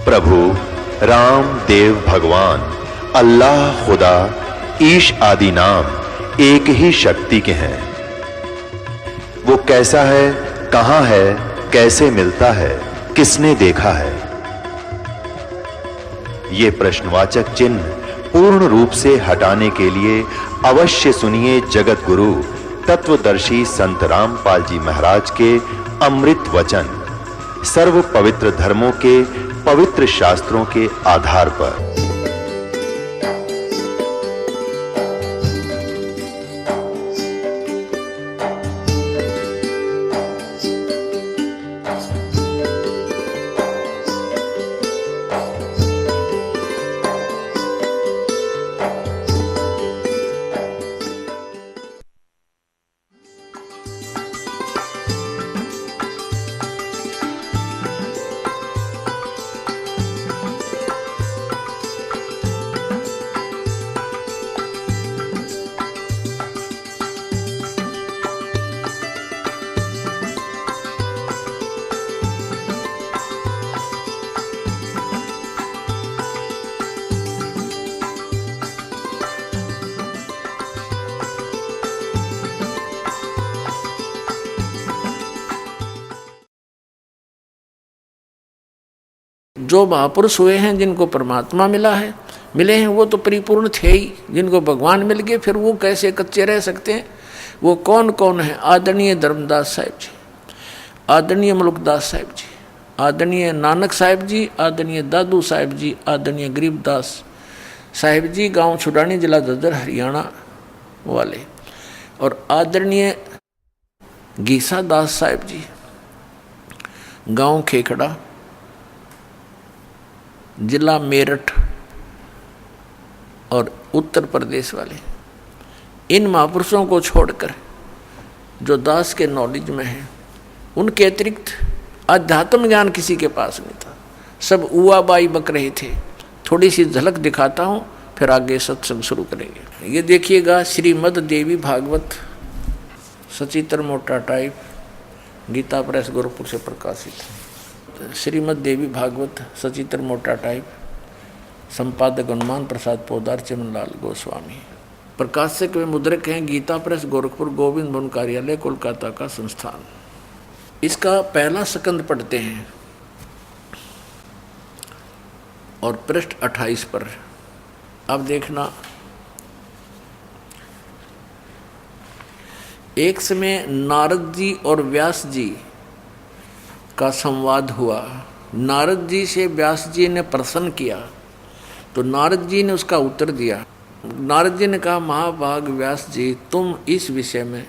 प्रभु राम देव भगवान अल्लाह खुदा ईश आदि नाम एक ही शक्ति के हैं। वो कैसा है, कहां है, कैसे मिलता है, किसने देखा है? ये प्रश्नवाचक चिन्ह पूर्ण रूप से हटाने के लिए अवश्य सुनिए जगत गुरु तत्वदर्शी संत रामपाल जी महाराज के अमृत वचन सर्व पवित्र धर्मों के पवित्र शास्त्रों के आधार पर। जो महापुरुष हुए हैं, जिनको परमात्मा मिले हैं, वो तो परिपूर्ण थे ही। जिनको भगवान मिल गए फिर वो कैसे कच्चे रह सकते हैं? वो कौन कौन है? आदरणीय धर्मदास साहिब जी, आदरणीय मुल्कदास साहिब जी, आदरणीय नानक साहिब जी, आदरणीय दादू साहिब जी, आदरणीय गरीबदास साहिब जी, गांव छुडानी, जिला ददर, हरियाणा वाले, और आदरणीय गीसा दास साहिब जी, गांव खेखड़ा, जिला मेरठ और उत्तर प्रदेश वाले। इन महापुरुषों को छोड़कर जो दास के नॉलेज में है, उनके अतिरिक्त अध्यात्म ज्ञान किसी के पास नहीं था। सब उआ बाई बक रहे थे। थोड़ी सी झलक दिखाता हूँ, फिर आगे सत्संग शुरू करेंगे। ये देखिएगा, श्रीमद देवी भागवत सचित्र मोटा टाइप, गीता प्रेस गोरखपुर से प्रकाशित है। श्रीमद देवी भागवत सचित्र मोटा टाइप, संपादक हनुमान प्रसाद पोदार, चिमनलाल गोस्वामी। प्रकाशक व मुद्रक हैं गीता प्रेस गोरखपुर, गोविंद भवन कार्यालय, कोलकाता का संस्थान। इसका पहला स्कंद पढ़ते हैं और पृष्ठ 28 पर अब देखना। एक समय नारद जी और व्यास जी का संवाद हुआ। नारद जी से व्यास जी ने प्रश्न किया तो नारद जी ने उसका उत्तर दिया। नारद जी ने कहा, महाभाग व्यास जी, तुम इस विषय में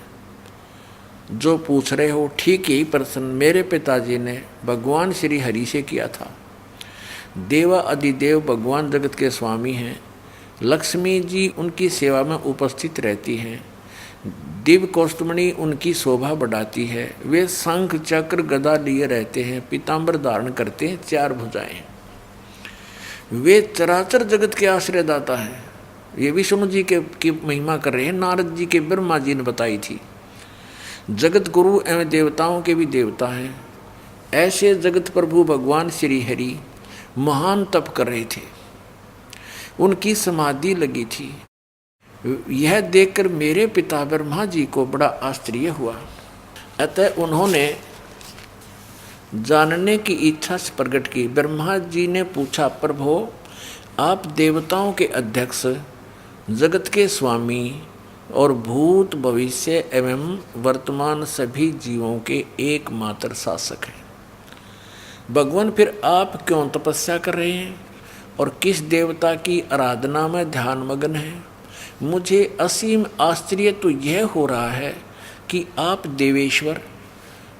जो पूछ रहे हो ठीक यही प्रश्न मेरे पिताजी ने भगवान श्री हरि से किया था। देवा अधिदेव भगवान जगत के स्वामी हैं। लक्ष्मी जी उनकी सेवा में उपस्थित रहती हैं। दिव्य कौस्तुमणि उनकी शोभा बढ़ाती है। वे शंख चक्र गदा लिए रहते हैं, पीताम्बर धारण करते हैं, 4 भुजाएं। वे चराचर जगत के आश्रयदाता हैं। ये विष्णु जी की महिमा कर रहे हैं। नारद जी के ब्रह्मा जी ने बताई थी। जगत गुरु एवं देवताओं के भी देवता हैं। ऐसे जगत प्रभु भगवान श्री हरि महान तप कर रहे थे। उनकी समाधि लगी थी। यह देखकर मेरे पिता ब्रह्मा जी को बड़ा आश्चर्य हुआ। अतः उन्होंने जानने की इच्छा प्रकट की। ब्रह्मा जी ने पूछा, प्रभो, आप देवताओं के अध्यक्ष, जगत के स्वामी और भूत भविष्य एवं वर्तमान सभी जीवों के एकमात्र शासक हैं। भगवान, फिर आप क्यों तपस्या कर रहे हैं और किस देवता की आराधना में ध्यानमग्न हैं? मुझे असीम आश्चर्य तो यह हो रहा है कि आप देवेश्वर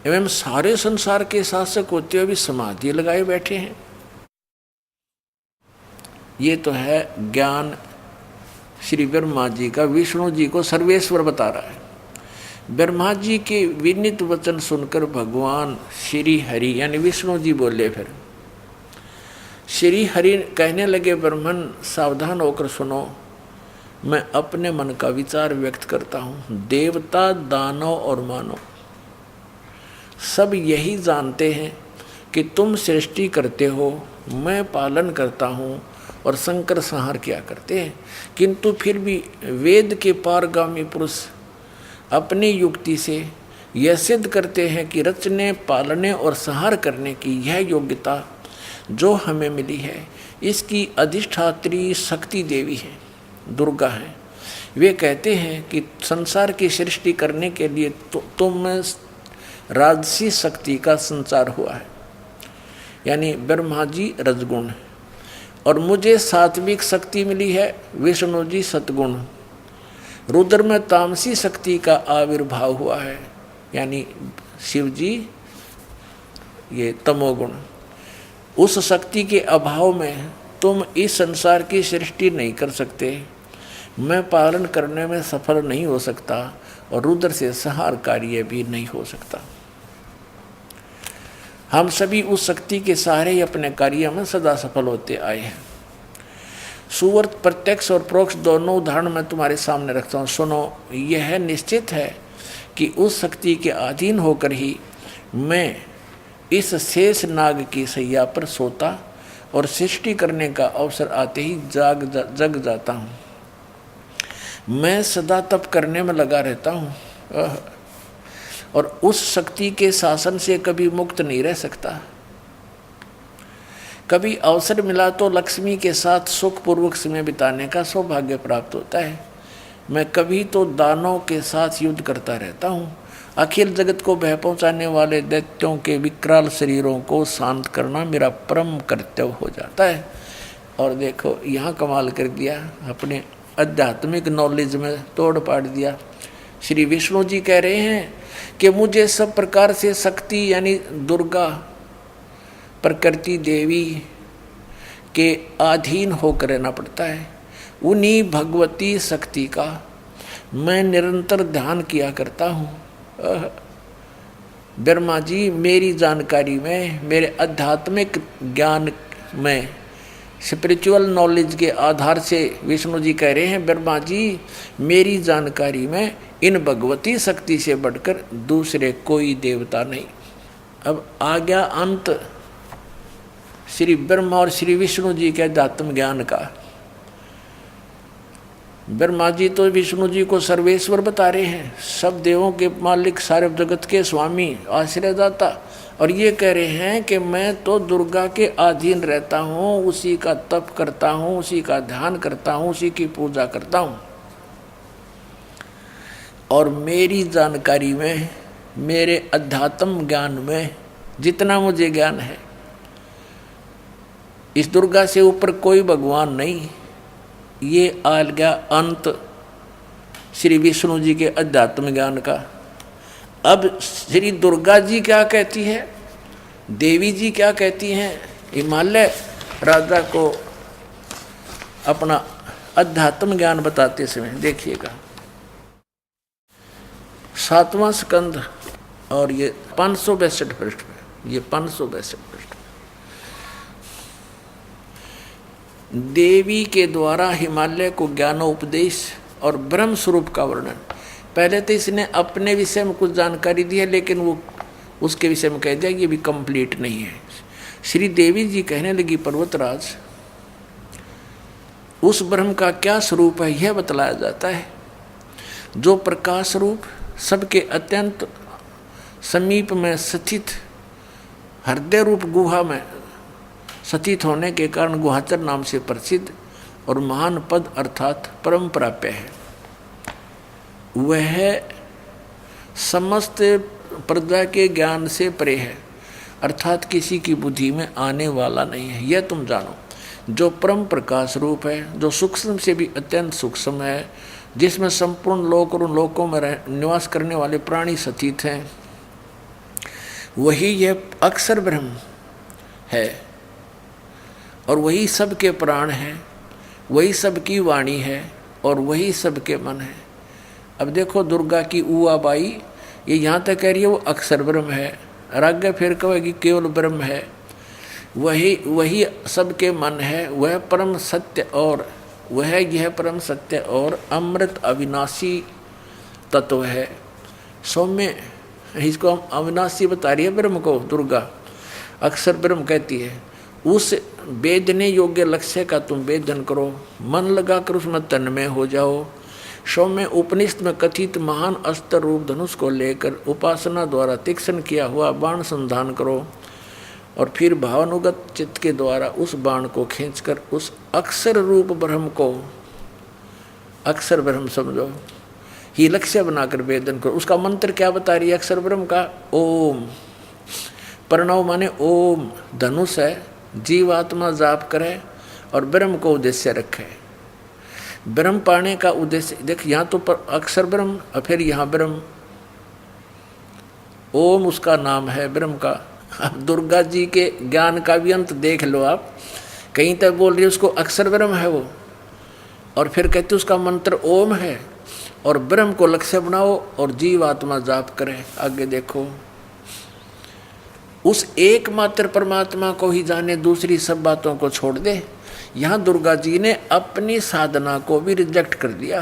एवं सारे संसार के शासक होते हुए भी समाधि लगाए बैठे हैं। ये तो है ज्ञान श्री ब्रह्मा जी का। विष्णु जी को सर्वेश्वर बता रहा है। ब्रह्मा जी के विनीत वचन सुनकर भगवान श्री हरि यानी विष्णु जी बोले। फिर श्री हरि कहने लगे, ब्रह्मन सावधान होकर सुनो, मैं अपने मन का विचार व्यक्त करता हूँ। देवता, दानव और मानव सब यही जानते हैं कि तुम सृष्टि करते हो मैं पालन करता हूँ और शंकर संहार किया करते हैं। किंतु फिर भी वेद के पारगामी पुरुष अपनी युक्ति से यह सिद्ध करते हैं कि रचने, पालने और संहार करने की यह योग्यता जो हमें मिली है, इसकी अधिष्ठात्री शक्ति देवी है, दुर्गा है। वे कहते हैं कि संसार की सृष्टि करने के लिए तुम राजसी शक्ति का संचार हुआ है, यानी ब्रह्मा जी रजगुण और मुझे सात्विक शक्ति मिली है, विष्णु जी सतगुण। रुद्र में तामसी शक्ति का आविर्भाव हुआ है, यानी शिव जी ये तमोगुण। उस शक्ति के अभाव में तुम इस संसार की सृष्टि नहीं कर सकते, मैं पालन करने में सफल नहीं हो सकता और रुद्र से संहार कार्य भी नहीं हो सकता। हम सभी उस शक्ति के सहारे ही अपने कार्य में सदा सफल होते आए हैं। सुवर्त प्रत्यक्ष और प्रोक्ष दोनों उदाहरण मैं तुम्हारे सामने रखता हूँ, सुनो। यह निश्चित है कि उस शक्ति के अधीन होकर ही मैं इस शेष नाग की सैया पर सोता और सृष्टि करने का अवसर आते ही जग जाता हूँ। मैं सदा तप करने में लगा रहता हूँ और उस शक्ति के शासन से कभी मुक्त नहीं रह सकता। कभी अवसर मिला तो लक्ष्मी के साथ सुखपूर्वक समय बिताने का सौभाग्य प्राप्त होता है। मैं कभी तो दानों के साथ युद्ध करता रहता हूँ। अखिल जगत को भय पहुँचाने वाले दैत्यों के विकराल शरीरों को शांत करना मेरा परम कर्तव्य हो जाता है। और देखो यहाँ कमाल कर दिया, अपने आध्यात्मिक नॉलेज में तोड़ पाड़ दिया। श्री विष्णु जी कह रहे हैं कि मुझे सब प्रकार से शक्ति यानी दुर्गा प्रकृति देवी के अधीन होकर रहना पड़ता है। उन्हीं भगवती शक्ति का मैं निरंतर ध्यान किया करता हूँ। ब्रह्मा जी मेरी जानकारी में, मेरे आध्यात्मिक ज्ञान में, स्पिरिचुअल नॉलेज के आधार से विष्णु जी कह रहे हैं, ब्रह्मा जी मेरी जानकारी में इन भगवती शक्ति से बढ़कर दूसरे कोई देवता नहीं। अब आ गया अंत श्री ब्रह्मा और श्री विष्णु जी के आध्यात्म ज्ञान का। ब्रह्मा जी तो विष्णु जी को सर्वेश्वर बता रहे हैं, सब देवों के मालिक, सारे जगत के स्वामी, आश्रयदाता, और ये कह रहे हैं कि मैं तो दुर्गा के अधीन रहता हूँ, उसी का तप करता हूँ, उसी का ध्यान करता हूँ, उसी की पूजा करता हूँ। और मेरी जानकारी में, मेरे अध्यात्म ज्ञान में जितना मुझे ज्ञान है, इस दुर्गा से ऊपर कोई भगवान नहीं। ये आ गया अंत श्री विष्णु जी के अध्यात्म ज्ञान का। अब श्री दुर्गा जी क्या कहती है, देवी जी क्या कहती हैं, हिमालय राजा को अपना अध्यात्म ज्ञान बताते समय देखिएगा। 7वां स्कंद और ये 562 पृष्ठ पे, ये 562 पृष्ठ। देवी के द्वारा हिमालय को ज्ञानोपदेश और ब्रह्म स्वरूप का वर्णन। पहले तो इसने अपने विषय में कुछ जानकारी दी है, लेकिन वो उसके विषय में कह दिया ये भी कंप्लीट नहीं है। श्री देवी जी कहने लगी, पर्वतराज उस ब्रह्म का क्या स्वरूप है यह बतलाया जाता है, जो प्रकाश रूप, सबके अत्यंत समीप में स्थित, हृदय रूप गुहा में स्थित होने के कारण गुहाचर नाम से प्रसिद्ध और महान पद अर्थात परम प्राप्य है। वह समस्त प्रजा के ज्ञान से परे है, अर्थात किसी की बुद्धि में आने वाला नहीं है, यह तुम जानो। जो परम प्रकाश रूप है, जो सूक्ष्म से भी अत्यंत सूक्ष्म है, जिसमें संपूर्ण लोक और उन लोकों में निवास करने वाले प्राणी स्थित हैं, वही यह अक्षर ब्रह्म है और वही सबके प्राण है, वही सबकी वाणी है और वही सबके मन है। अब देखो दुर्गा की ऊआ बाई ये यहाँ तक कह रही है वो अक्षर ब्रह्म है, और आगे फिर कहेगी केवल ब्रह्म है, वही सबके मन है, वह परम सत्य और वह यह परम सत्य और अमृत अविनाशी तत्व है। सौम्य इसको हम अविनाशी बता रही है ब्रह्म को, दुर्गा अक्षर ब्रह्म कहती है। उस वेदने योग्य लक्ष्य का तुम वेदन करो, मन लगाकर उसमें तन्मय हो जाओ। सौम्य उपनिषद में कथित महान अस्त्र रूप धनुष को लेकर उपासना द्वारा तीक्ष्ण किया हुआ बाण संधान करो और फिर भावानुगत चित्त के द्वारा उस बाण को खींचकर उस अक्षर रूप ब्रह्म को, अक्षर ब्रह्म समझो, ही लक्ष्य बनाकर वेदन करो। उसका मंत्र क्या बता रही है अक्षर ब्रह्म का? ओम। प्रणव माने ओम, धनुष है, जीवात्मा जाप करे और ब्रह्म को उद्देश्य रखे। ब्रह्म पाने का उद्देश्य देख, यहाँ तो पर अक्षर ब्रह्म और फिर यहाँ ब्रह्म, ओम उसका नाम है ब्रह्म का। अब दुर्गा जी के ज्ञान का भी अंत देख लो आप, कहीं तक बोल रही है उसको अक्षर ब्रह्म है वो, और फिर कहते उसका मंत्र ओम है और ब्रह्म को लक्ष्य बनाओ और जीवात्मा जाप करे। आगे देखो, उस एकमात्र परमात्मा को ही जाने, दूसरी सब बातों को छोड़ दे। यहाँ दुर्गा जी ने अपनी साधना को भी रिजेक्ट कर दिया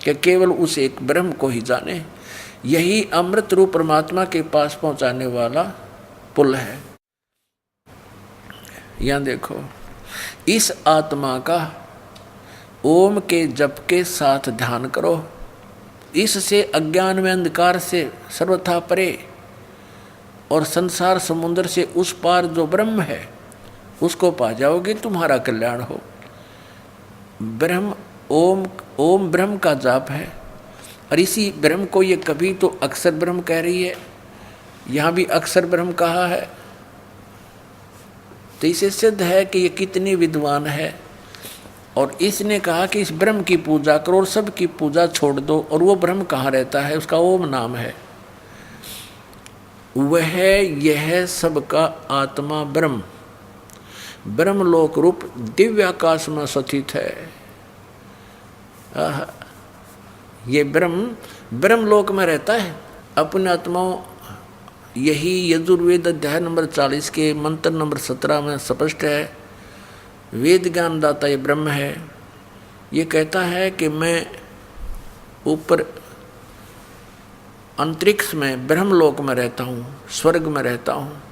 कि केवल उस एक ब्रह्म को ही जाने। यही अमृत रूप परमात्मा के पास पहुंचाने वाला पुल है। यहाँ देखो, इस आत्मा का ओम के जप के साथ ध्यान करो, इससे अज्ञान में अंधकार से सर्वथा परे और संसार समुद्र से उस पार जो ब्रह्म है उसको पा जाओगे, तुम्हारा कल्याण हो। ब्रह्म ओम, ओम ब्रह्म का जाप है और इसी ब्रह्म को ये कभी तो अक्षर ब्रह्म कह रही है, यहाँ भी अक्षर ब्रह्म कहा है। तो इसे सिद्ध है कि ये कितनी विद्वान है। और इसने कहा कि इस ब्रह्म की पूजा करो और सब की पूजा छोड़ दो। और वो ब्रह्म कहाँ रहता है? उसका ओम नाम है। वह यह सबका आत्मा ब्रह्म, ब्रह्मलोक रूप दिव्य आकाश में स्थित है। ये ब्रह्मलोक में रहता है अपने आत्माओं। यही यजुर्वेद अध्याय नंबर 40 के मंत्र नंबर 17 में स्पष्ट है। वेद ज्ञान दाता ये ब्रह्म है। ये कहता है कि मैं ऊपर अंतरिक्ष में ब्रह्मलोक में रहता हूँ, स्वर्ग में रहता हूँ।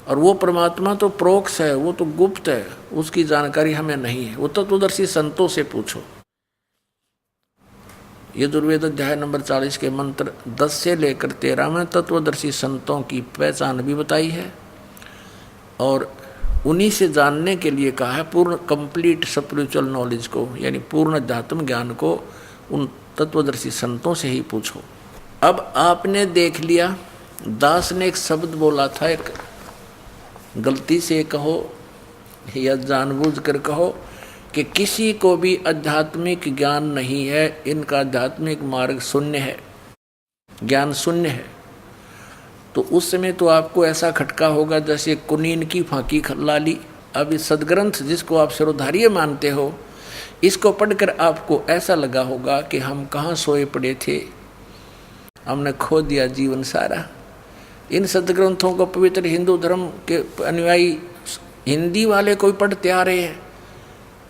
और वो परमात्मा तो प्रोक्ष है, वो तो गुप्त है, उसकी जानकारी हमें नहीं है। वो तत्वदर्शी संतों से पूछो। यजुर्वेद अध्याय नंबर 40 के मंत्र 10 से लेकर 13 में तत्वदर्शी संतों की पहचान भी बताई है और उन्हीं से जानने के लिए कहा है पूर्ण कंप्लीट स्पिरिचुअल नॉलेज को, यानी पूर्ण अध्यात्म ज्ञान को उन तत्वदर्शी संतों से ही पूछो। अब आपने देख लिया, दास ने एक शब्द बोला था, एक गलती से कहो या जानबूझकर कहो कि किसी को भी आध्यात्मिक ज्ञान नहीं है, इनका आध्यात्मिक मार्ग शून्य है, ज्ञान शून्य है। तो उस समय तो आपको ऐसा खटका होगा जैसे कुनीन की फांकी ला ली। अब इस सदग्रंथ जिसको आप सर्वधार्य मानते हो, इसको पढ़कर आपको ऐसा लगा होगा कि हम कहाँ सोए पड़े थे, हमने खो दिया जीवन सारा। इन सदग्रंथों को पवित्र हिंदू धर्म के अनुयायी हिंदी वाले कोई पढ़ते आ रहे हैं,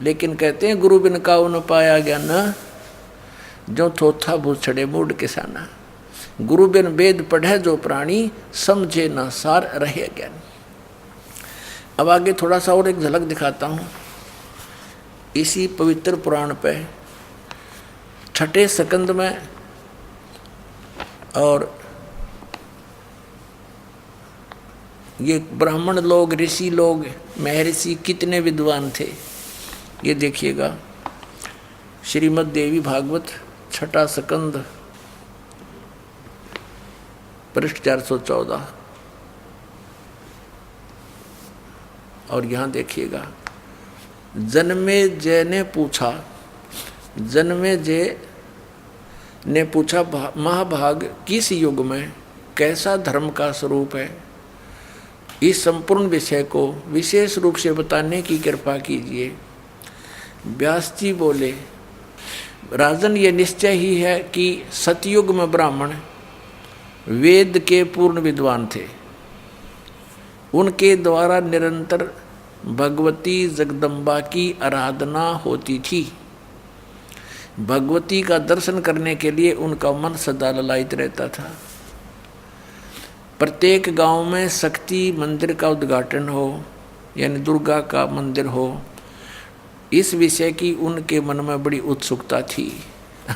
लेकिन कहते हैं गुरु बिन काऊ न पाया ज्ञान, जो थोथा भूछड़े मूड किसाना। गुरु बिन वेद पढ़े जो प्राणी, समझे न सार रहे ज्ञान। अब आगे थोड़ा सा और एक झलक दिखाता हूँ इसी पवित्र पुराण पे, 6ठे स्कंद में। और ये ब्राह्मण लोग, ऋषि लोग, महर्षि कितने विद्वान थे, ये देखिएगा। श्रीमद् देवी भागवत 6ठा स्कंद पृष्ठ 414। और यहाँ देखिएगा, जन्मेजय ने पूछा, जन्मेजय ने पूछा, महाभाग किस युग में कैसा धर्म का स्वरूप है? इस संपूर्ण विषय को विशेष रूप से बताने की कृपा कीजिए। व्यास जी बोले, राजन ये निश्चय ही है कि सतयुग में ब्राह्मण वेद के पूर्ण विद्वान थे। उनके द्वारा निरंतर भगवती जगदम्बा की आराधना होती थी। भगवती का दर्शन करने के लिए उनका मन सदा ललायित रहता था। प्रत्येक गांव में शक्ति मंदिर का उद्घाटन हो, यानी दुर्गा का मंदिर हो, इस विषय की उनके मन में बड़ी उत्सुकता थी।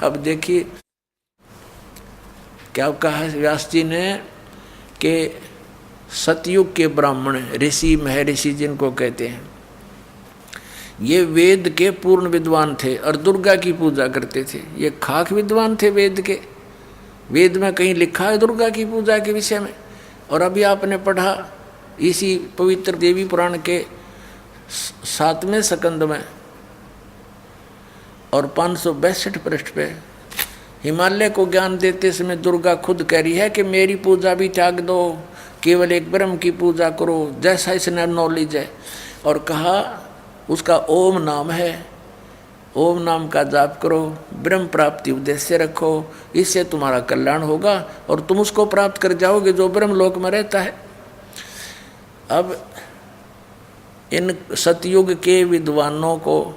अब देखिए क्या कहा व्यास जी ने कि सतयुग के ब्राह्मण ऋषि महर्षि जिनको कहते हैं, ये वेद के पूर्ण विद्वान थे और दुर्गा की पूजा करते थे। ये खाक विद्वान थे वेद के। वेद में कहीं लिखा है दुर्गा की पूजा के विषय में? और अभी आपने पढ़ा इसी पवित्र देवी पुराण के 7वें स्कंद में और 562 पृष्ठ पे हिमालय को ज्ञान देते समय दुर्गा खुद कह रही है कि मेरी पूजा भी त्याग दो, केवल एक ब्रह्म की पूजा करो, जैसा इसने नॉलेज है। और कहा उसका ओम नाम है, ओम नाम का जाप करो, ब्रह्म प्राप्ति उद्देश्य रखो, इससे तुम्हारा कल्याण होगा और तुम उसको प्राप्त कर जाओगे जो ब्रह्म लोक में रहता है। अब इन सतयुग के विद्वानों को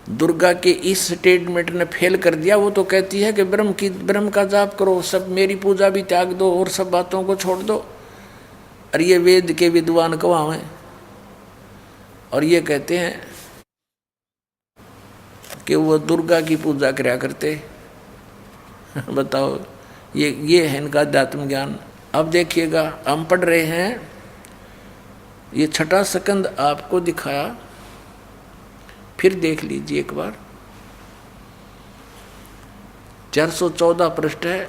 दुर्गा के इस स्टेटमेंट ने फेल कर दिया। वो तो कहती है कि ब्रह्म का जाप करो, सब मेरी पूजा भी त्याग दो और सब बातों को छोड़ दो। और ये वेद के विद्वान कहाँ हैं? और ये कहते हैं कि वो दुर्गा की पूजा कराया करते। बताओ, ये है इनका अध्यात्म ज्ञान। अब देखिएगा, हम पढ़ रहे हैं, ये 6वां स्कंद आपको दिखाया, फिर देख लीजिए एक बार। 414 पृष्ठ है।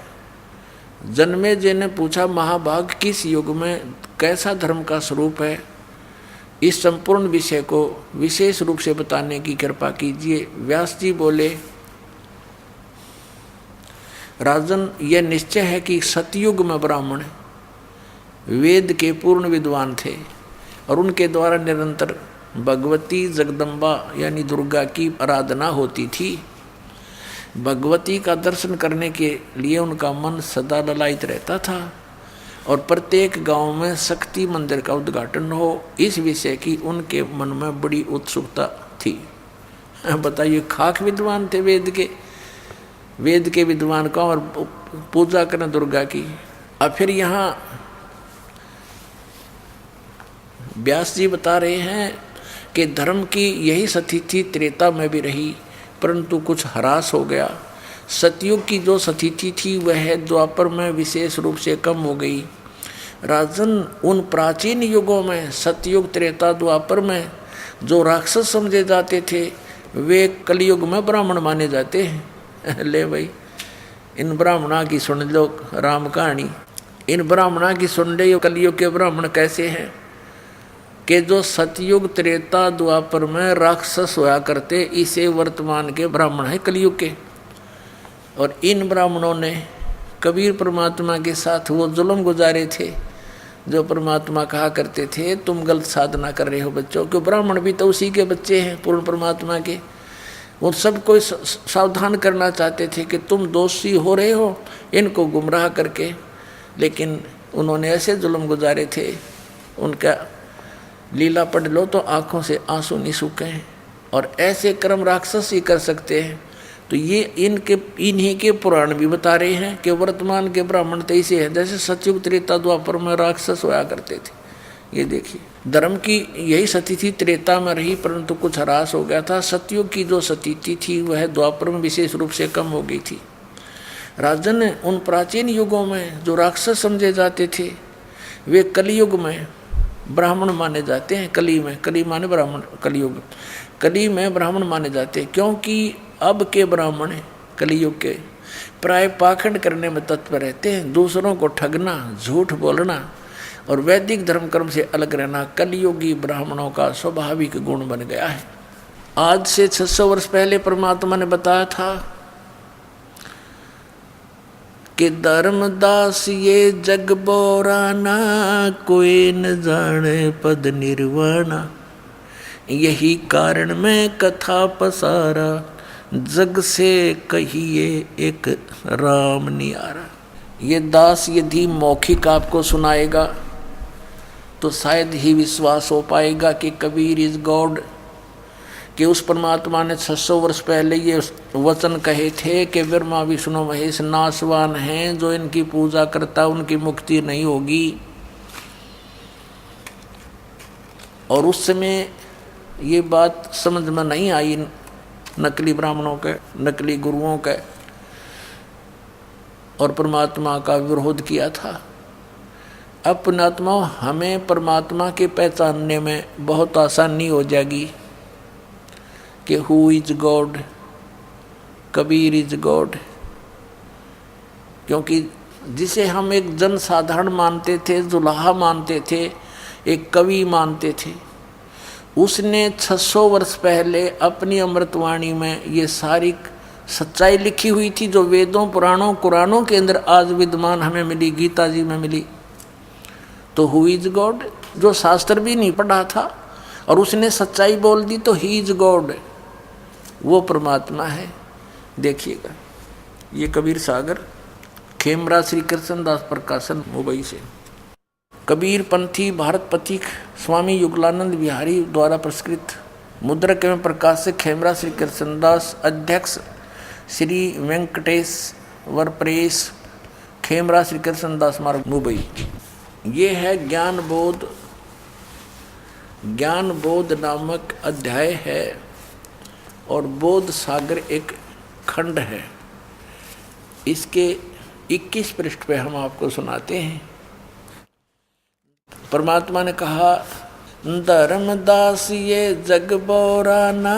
जन्मेजय ने पूछा, महाभाग किस युग में कैसा धर्म का स्वरूप है? इस संपूर्ण विषय को विशेष रूप से बताने की कृपा कीजिए। व्यास जी बोले, राजन, यह निश्चय है कि सतयुग में ब्राह्मण वेद के पूर्ण विद्वान थे और उनके द्वारा निरंतर भगवती जगदम्बा यानी दुर्गा की आराधना होती थी। भगवती का दर्शन करने के लिए उनका मन सदा ललायित रहता था और प्रत्येक गांव में शक्ति मंदिर का उद्घाटन हो, इस विषय की उनके मन में बड़ी उत्सुकता थी। बताइए, खाक विद्वान थे वेद के विद्वान का और पूजा करें दुर्गा की। अब फिर यहाँ व्यास जी बता रहे हैं कि धर्म की यही स्थिति त्रेता में भी रही, परंतु कुछ ह्रास हो गया। सतयुग की जो स्थिति थी वह द्वापर में विशेष रूप से कम हो गई। राजन, उन प्राचीन युगों में सतयुग त्रेता द्वापर में जो राक्षस समझे जाते थे वे कलयुग में ब्राह्मण माने जाते हैं। ले भाई, इन ब्राह्मणा की सुन लो राम कहानी। इन ब्राह्मणा की सुन ले, कलयुग के ब्राह्मण कैसे हैं कि जो सतयुग त्रेता द्वापर में राक्षस हुआ करते, इसे वर्तमान के ब्राह्मण हैं कलयुग के। और इन ब्राह्मणों ने कबीर परमात्मा के साथ वो जुल्म गुजारे थे जो परमात्मा कहा करते थे, तुम गलत साधना कर रहे हो बच्चों, क्यों ब्राह्मण भी तो उसी के बच्चे हैं पूर्ण परमात्मा के। वो सबको सावधान करना चाहते थे कि तुम दोषी हो रहे हो इनको गुमराह करके, लेकिन उन्होंने ऐसे जुल्म गुजारे थे, उनका लीला पढ़ लो तो आंखों से आंसू नहीं सूखे हैं। और ऐसे कर्म राक्षस ही कर सकते हैं। तो ये इन्हीं के पुराण भी बता रहे हैं कि वर्तमान के ब्राह्मण तो ऐसे हैं जैसे सतयुग त्रेता द्वापर में राक्षस होया करते थे। ये देखिए, धर्म की यही स्थिति त्रेता में रही, परंतु कुछ ह्रास हो गया था। सतयुग की जो स्थिति थी वह द्वापर में विशेष रूप से कम हो गई थी। राजन, उन प्राचीन युगों में जो राक्षस समझे जाते थे वे कलयुग में ब्राह्मण माने जाते हैं। कली माने ब्राह्मण, कलयुग कली में ब्राह्मण माने जाते हैं, क्योंकि अब के ब्राह्मण कलयुग के प्राय पाखंड करने में तत्पर रहते हैं। दूसरों को ठगना, झूठ बोलना और वैदिक धर्म कर्म से अलग रहना कलयुगी ब्राह्मणों का स्वाभाविक गुण बन गया है। आज से 600 वर्ष पहले परमात्मा ने बताया था कि धर्मदास ये जग बोराना, कोई न जाने पद निर्वाणा। यही कारण मैं कथा पसारा, जग से कहिए एक राम नियारा। ये दास यदि मौखिक आपको सुनाएगा तो शायद ही विश्वास हो पाएगा कि कबीर इज गॉड, कि उस परमात्मा ने 600 वर्ष पहले ये वचन कहे थे कि ब्रह्मा विष्णु महेश नाशवान हैं, जो इनकी पूजा करता उनकी मुक्ति नहीं होगी। और उस समय ये बात समझ में नहीं आई नकली ब्राह्मणों के, नकली गुरुओं के, और परमात्मा का विरोध किया था। अब पुण्यात्माओं, हमें परमात्मा के पहचानने में बहुत आसानी हो जाएगी कि who is God, Kabir is God, क्योंकि जिसे हम एक जनसाधारण मानते थे, जुलाहा मानते थे, एक कवि मानते थे, उसने 600 वर्ष पहले अपनी अमृतवाणी में ये सारी सच्चाई लिखी हुई थी जो वेदों, पुराणों, कुरानों के अंदर आज विद्यमान हमें मिली, गीता जी में मिली। तो हु इज गॉड, जो शास्त्र भी नहीं पढ़ा था और उसने सच्चाई बोल दी, तो ही इज गॉड, वो परमात्मा है। देखिएगा, ये कबीर सागर, खेमरा श्री कृष्ण दास प्रकाशन, मुंबई से। कबीर पंथी भारत पथिक स्वामी युगलानंद बिहारी द्वारा प्रस्कृत, मुद्रक एवं प्रकाशक खेमरा श्री कृष्ण दास, अध्यक्ष श्री वेंकटेश वर प्रेस, खेमरा श्री कृष्ण दास मार्ग, मुंबई। ये है ज्ञान बोध नामक अध्याय है और बोध सागर एक खंड है। इसके 21 पृष्ठ पे हम आपको सुनाते हैं। परमात्मा ने कहा, धर्मदास ये जग बोराना,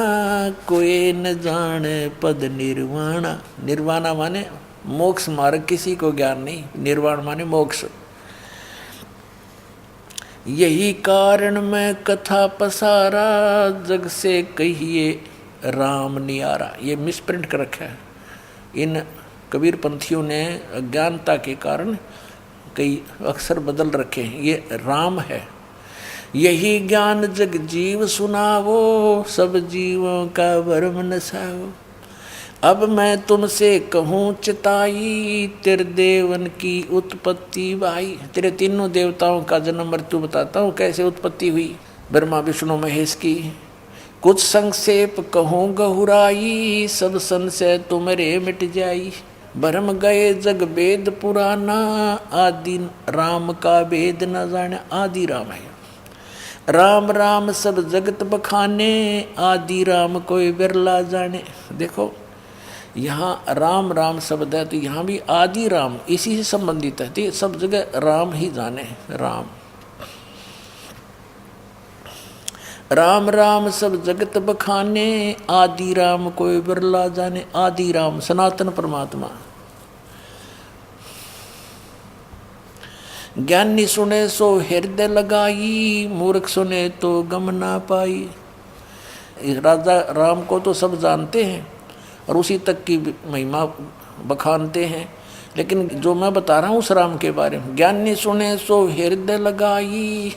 कोई न जाने पद निर्वाणा। निर्वाणा माने मोक्ष मार्ग, किसी को ज्ञान नहीं। निर्वाण माने मोक्ष। यही कारण मैं कथा पसारा, जग से कहिए राम नियारा। ये मिसप्रिंट कर रखा है। इन कबीर पंथियों ने अज्ञानता के कारण कई अक्षर बदल रखे हैं। ये राम है। यही ज्ञान जग जीव सुनावो, सब जीवों का भरम नसाओ। अब मैं तुमसे कहूँ चिताई, तेरे देवन की उत्पत्ति भाई। तेरे तीनों देवताओं का जन्म मृत्यु बताता हूँ, कैसे उत्पत्ति हुई ब्रह्मा विष्णु महेश की। कुछ संक्षेप कहूँ गहुराई, सब संशय तुम्हारे मिट जाई। भरम गए जग वेद पुराना, आदि राम का वेद न जाने। आदि राम है। राम राम सब जगत बखाने, आदि राम कोई बिरला जाने। देखो यहाँ राम राम शब्द है, तो यहाँ भी आदि राम इसी से संबंधित है। तो सब जगह राम ही जाने। राम राम राम सब जगत बखाने, आदि राम कोई बिरला जाने। आदि राम सनातन परमात्मा। ज्ञानी सुने सो हृदय लगाई, मूर्ख सुने तो गम ना पाई। राजा राम को तो सब जानते हैं और उसी तक की महिमा बखानते हैं, लेकिन जो मैं बता रहा हूँ उस राम के बारे में। ज्ञानी सुने सो हृदय लगाई,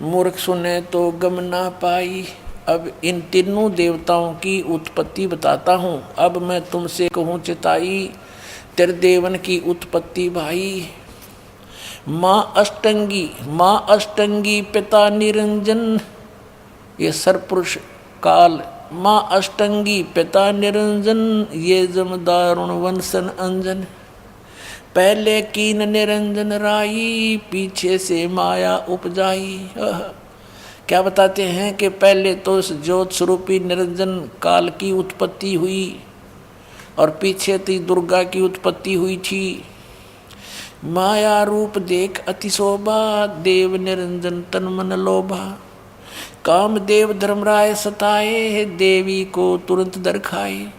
मूर्ख सुने तो गम ना पाई। अब इन तीनों देवताओं की उत्पत्ति बताता हूँ। अब मैं तुमसे कहूँ चिताई, तेरे देवन की उत्पत्ति भाई। माँ अष्टंगी पिता निरंजन, ये सरपुरुष काल। माँ अष्टंगी पिता निरंजन, ये जमदारुण वंशन अंजन। पहले कीन निरंजन राई, पीछे से माया उपजाई। क्या बताते हैं कि पहले तो इस ज्योत स्वरूपी निरंजन काल की उत्पत्ति हुई और पीछे थी दुर्गा की उत्पत्ति हुई थी। माया रूप देख अति शोभा, देव निरंजन तन मन लोभा। कामदेव धर्मराय सताए, देवी को तुरंत दरखाए।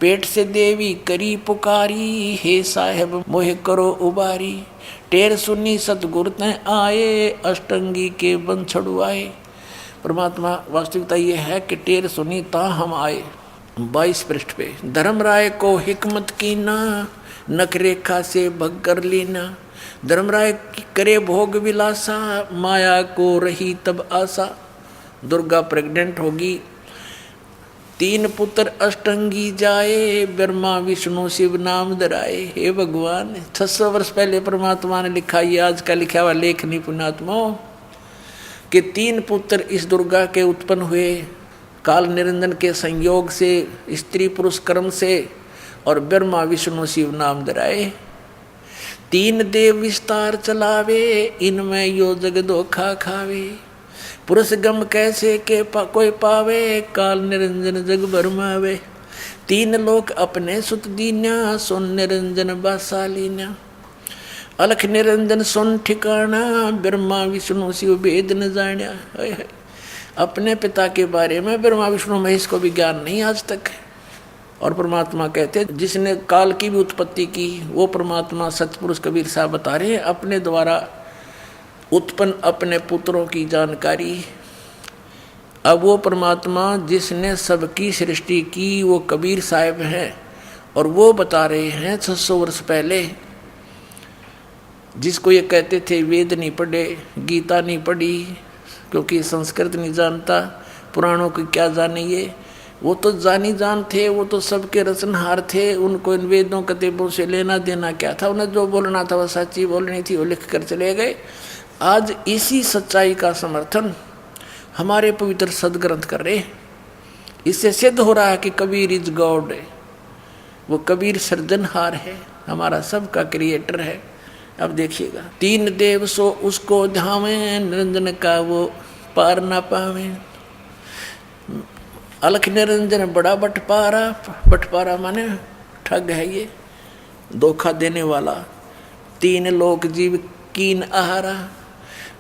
पेट से देवी करी पुकारी, हे साहेब मोहे करो उबारी। टेर सुनी सतगुरु तैं आए, अष्टंगी के बन छड़ुआए। परमात्मा वास्तविकता ये है कि टेर सुनी ता हम आए। 22 पृष्ठ पे। धर्मराय को हिकमत की ना, नख रेखा से भग कर लेना। धर्मराय करे भोग विलासा, माया को रही तब आशा। दुर्गा प्रेग्नेंट होगी, 3 पुत्र अष्टंगी जाए, ब्रह्मा विष्णु शिव नाम धराए। हे भगवान, 600 वर्ष पहले परमात्मा ने लिखा, ये आज का लिखा हुआ लेख नहीं पुण्यात्माओं, कि 3 पुत्र इस दुर्गा के उत्पन्न हुए काल निरंजन के संयोग से, स्त्री पुरुष कर्म से, और ब्रह्मा विष्णु शिव नाम धराए। 3 देव विस्तार चलावे, इनमें यो जग धोखा खावे। पुरुष गम कैसे के कोई पावे, काल निरंजन जग भरमावे। तीन लोक अपने सुत दीन्या, सोन निरंजन बासालीन्या। अलख निरंजन सोन ठिकाना, ब्रह्मा विष्णु शिव भेद न जान्या। अपने पिता के बारे में ब्रह्मा विष्णु महेश को भी ज्ञान नहीं आज तक। और परमात्मा कहते जिसने काल की भी उत्पत्ति की वो परमात्मा सतपुरुष कबीर साहब बता रहे हैं, अपने द्वारा उत्पन्न अपने पुत्रों की जानकारी। अब वो परमात्मा जिसने सबकी सृष्टि की वो कबीर साहब हैं, और वो बता रहे हैं 600 वर्ष पहले। जिसको ये कहते थे वेद नहीं पढ़े, गीता नहीं पढ़ी, क्योंकि संस्कृत नहीं जानता, पुराणों की क्या जाने ये, वो तो जानी जान थे, वो तो सबके रचनहार थे। उनको इन वेदों कतेबों से लेना देना क्या था, उन्हें जो बोलना था वो सच्ची बोलनी थी, वो लिख कर चले गए। आज इसी सच्चाई का समर्थन हमारे पवित्र सदग्रंथ कर रहे। इससे सिद्ध हो रहा है कि कबीर इज गॉड, वो कबीर सृजनहार है, हमारा सबका क्रिएटर है। अब देखिएगा, तीन देव सो उसको ध्यावे, निरंजन का वो पार ना पावे। अलख निरंजन बड़ा बटपारा, बटपारा माने ठग है ये, धोखा देने वाला। तीन लोक जीव कीन आहारा,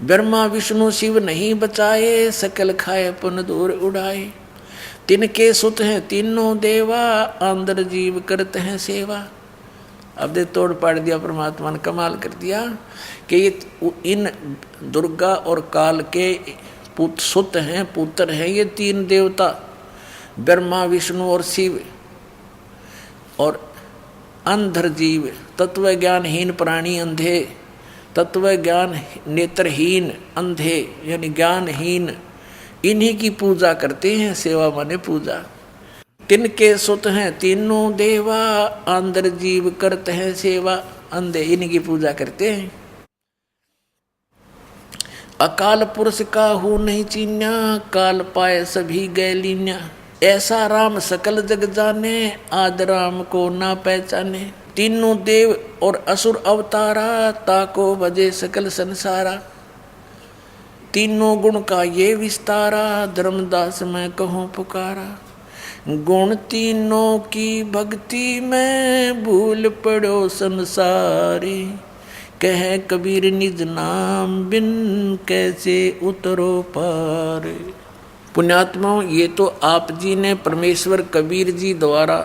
ब्रह्मा विष्णु शिव नहीं बचाए, सकल खाए पुन दूर उड़ाए। तिनके सुत हैं तीनों देवा, अंदर जीव करते हैं सेवा। अब दे तोड़ पाड़ दिया परमात्मा ने, कमाल कर दिया कि ये इन दुर्गा और काल के सुत हैं, पुत्र हैं ये तीन देवता, ब्रह्मा विष्णु और शिव। और अंधर जीव, तत्व ज्ञानहीन प्राणी अंधे, तत्व ज्ञान नेत्रहीन अंधे यानी ज्ञानहीन, इन्हीं की पूजा करते हैं। सेवा माने पूजा। तिनके सुत हैं तीनों देवा, अंदर जीव करते हैं सेवा। अंधे इनकी पूजा करते हैं। अकाल पुरुष का हूँ नहीं चीन्या, काल पाए सभी गए लीन्या। ऐसा राम सकल जग जाने, आद राम को ना पहचाने। तीनों देव और असुर अवतारा, ताको बजे सकल संसारा। तीनों गुण का ये विस्तारा, धर्मदास मैं कहूँ पुकारा। गुण तीनों की भक्ति में, भूल पड़ो संसारी। कहे कबीर निज नाम बिन, कैसे उतरो पार। पुण्यात्माओं, ये तो आप जी ने परमेश्वर कबीर जी द्वारा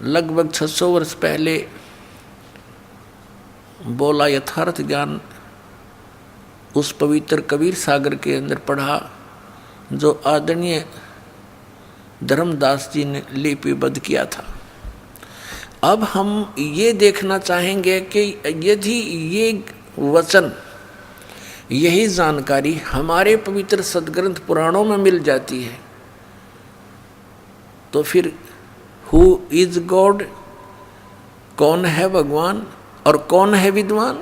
लगभग 600 वर्ष पहले बोला यथार्थ ज्ञान उस पवित्र कबीर सागर के अंदर पढ़ा, जो आदरणीय धर्मदास जी ने लिपिबद्ध किया था। अब हम ये देखना चाहेंगे कि यदि ये वचन, यही जानकारी हमारे पवित्र सदग्रंथ पुराणों में मिल जाती है, तो फिर हु इज गॉड, कौन है भगवान और कौन है विद्वान?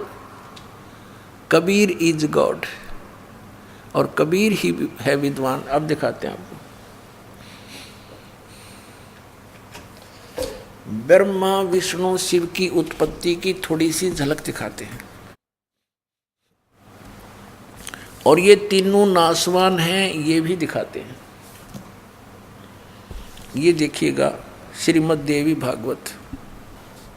कबीर इज गॉड और कबीर ही है विद्वान। अब दिखाते हैं आपको। ब्रह्मा विष्णु शिव की उत्पत्ति की थोड़ी सी झलक दिखाते हैं। और ये तीनों नासवान हैं, ये भी दिखाते हैं। ये देखिएगा, श्रीमद् देवी भागवत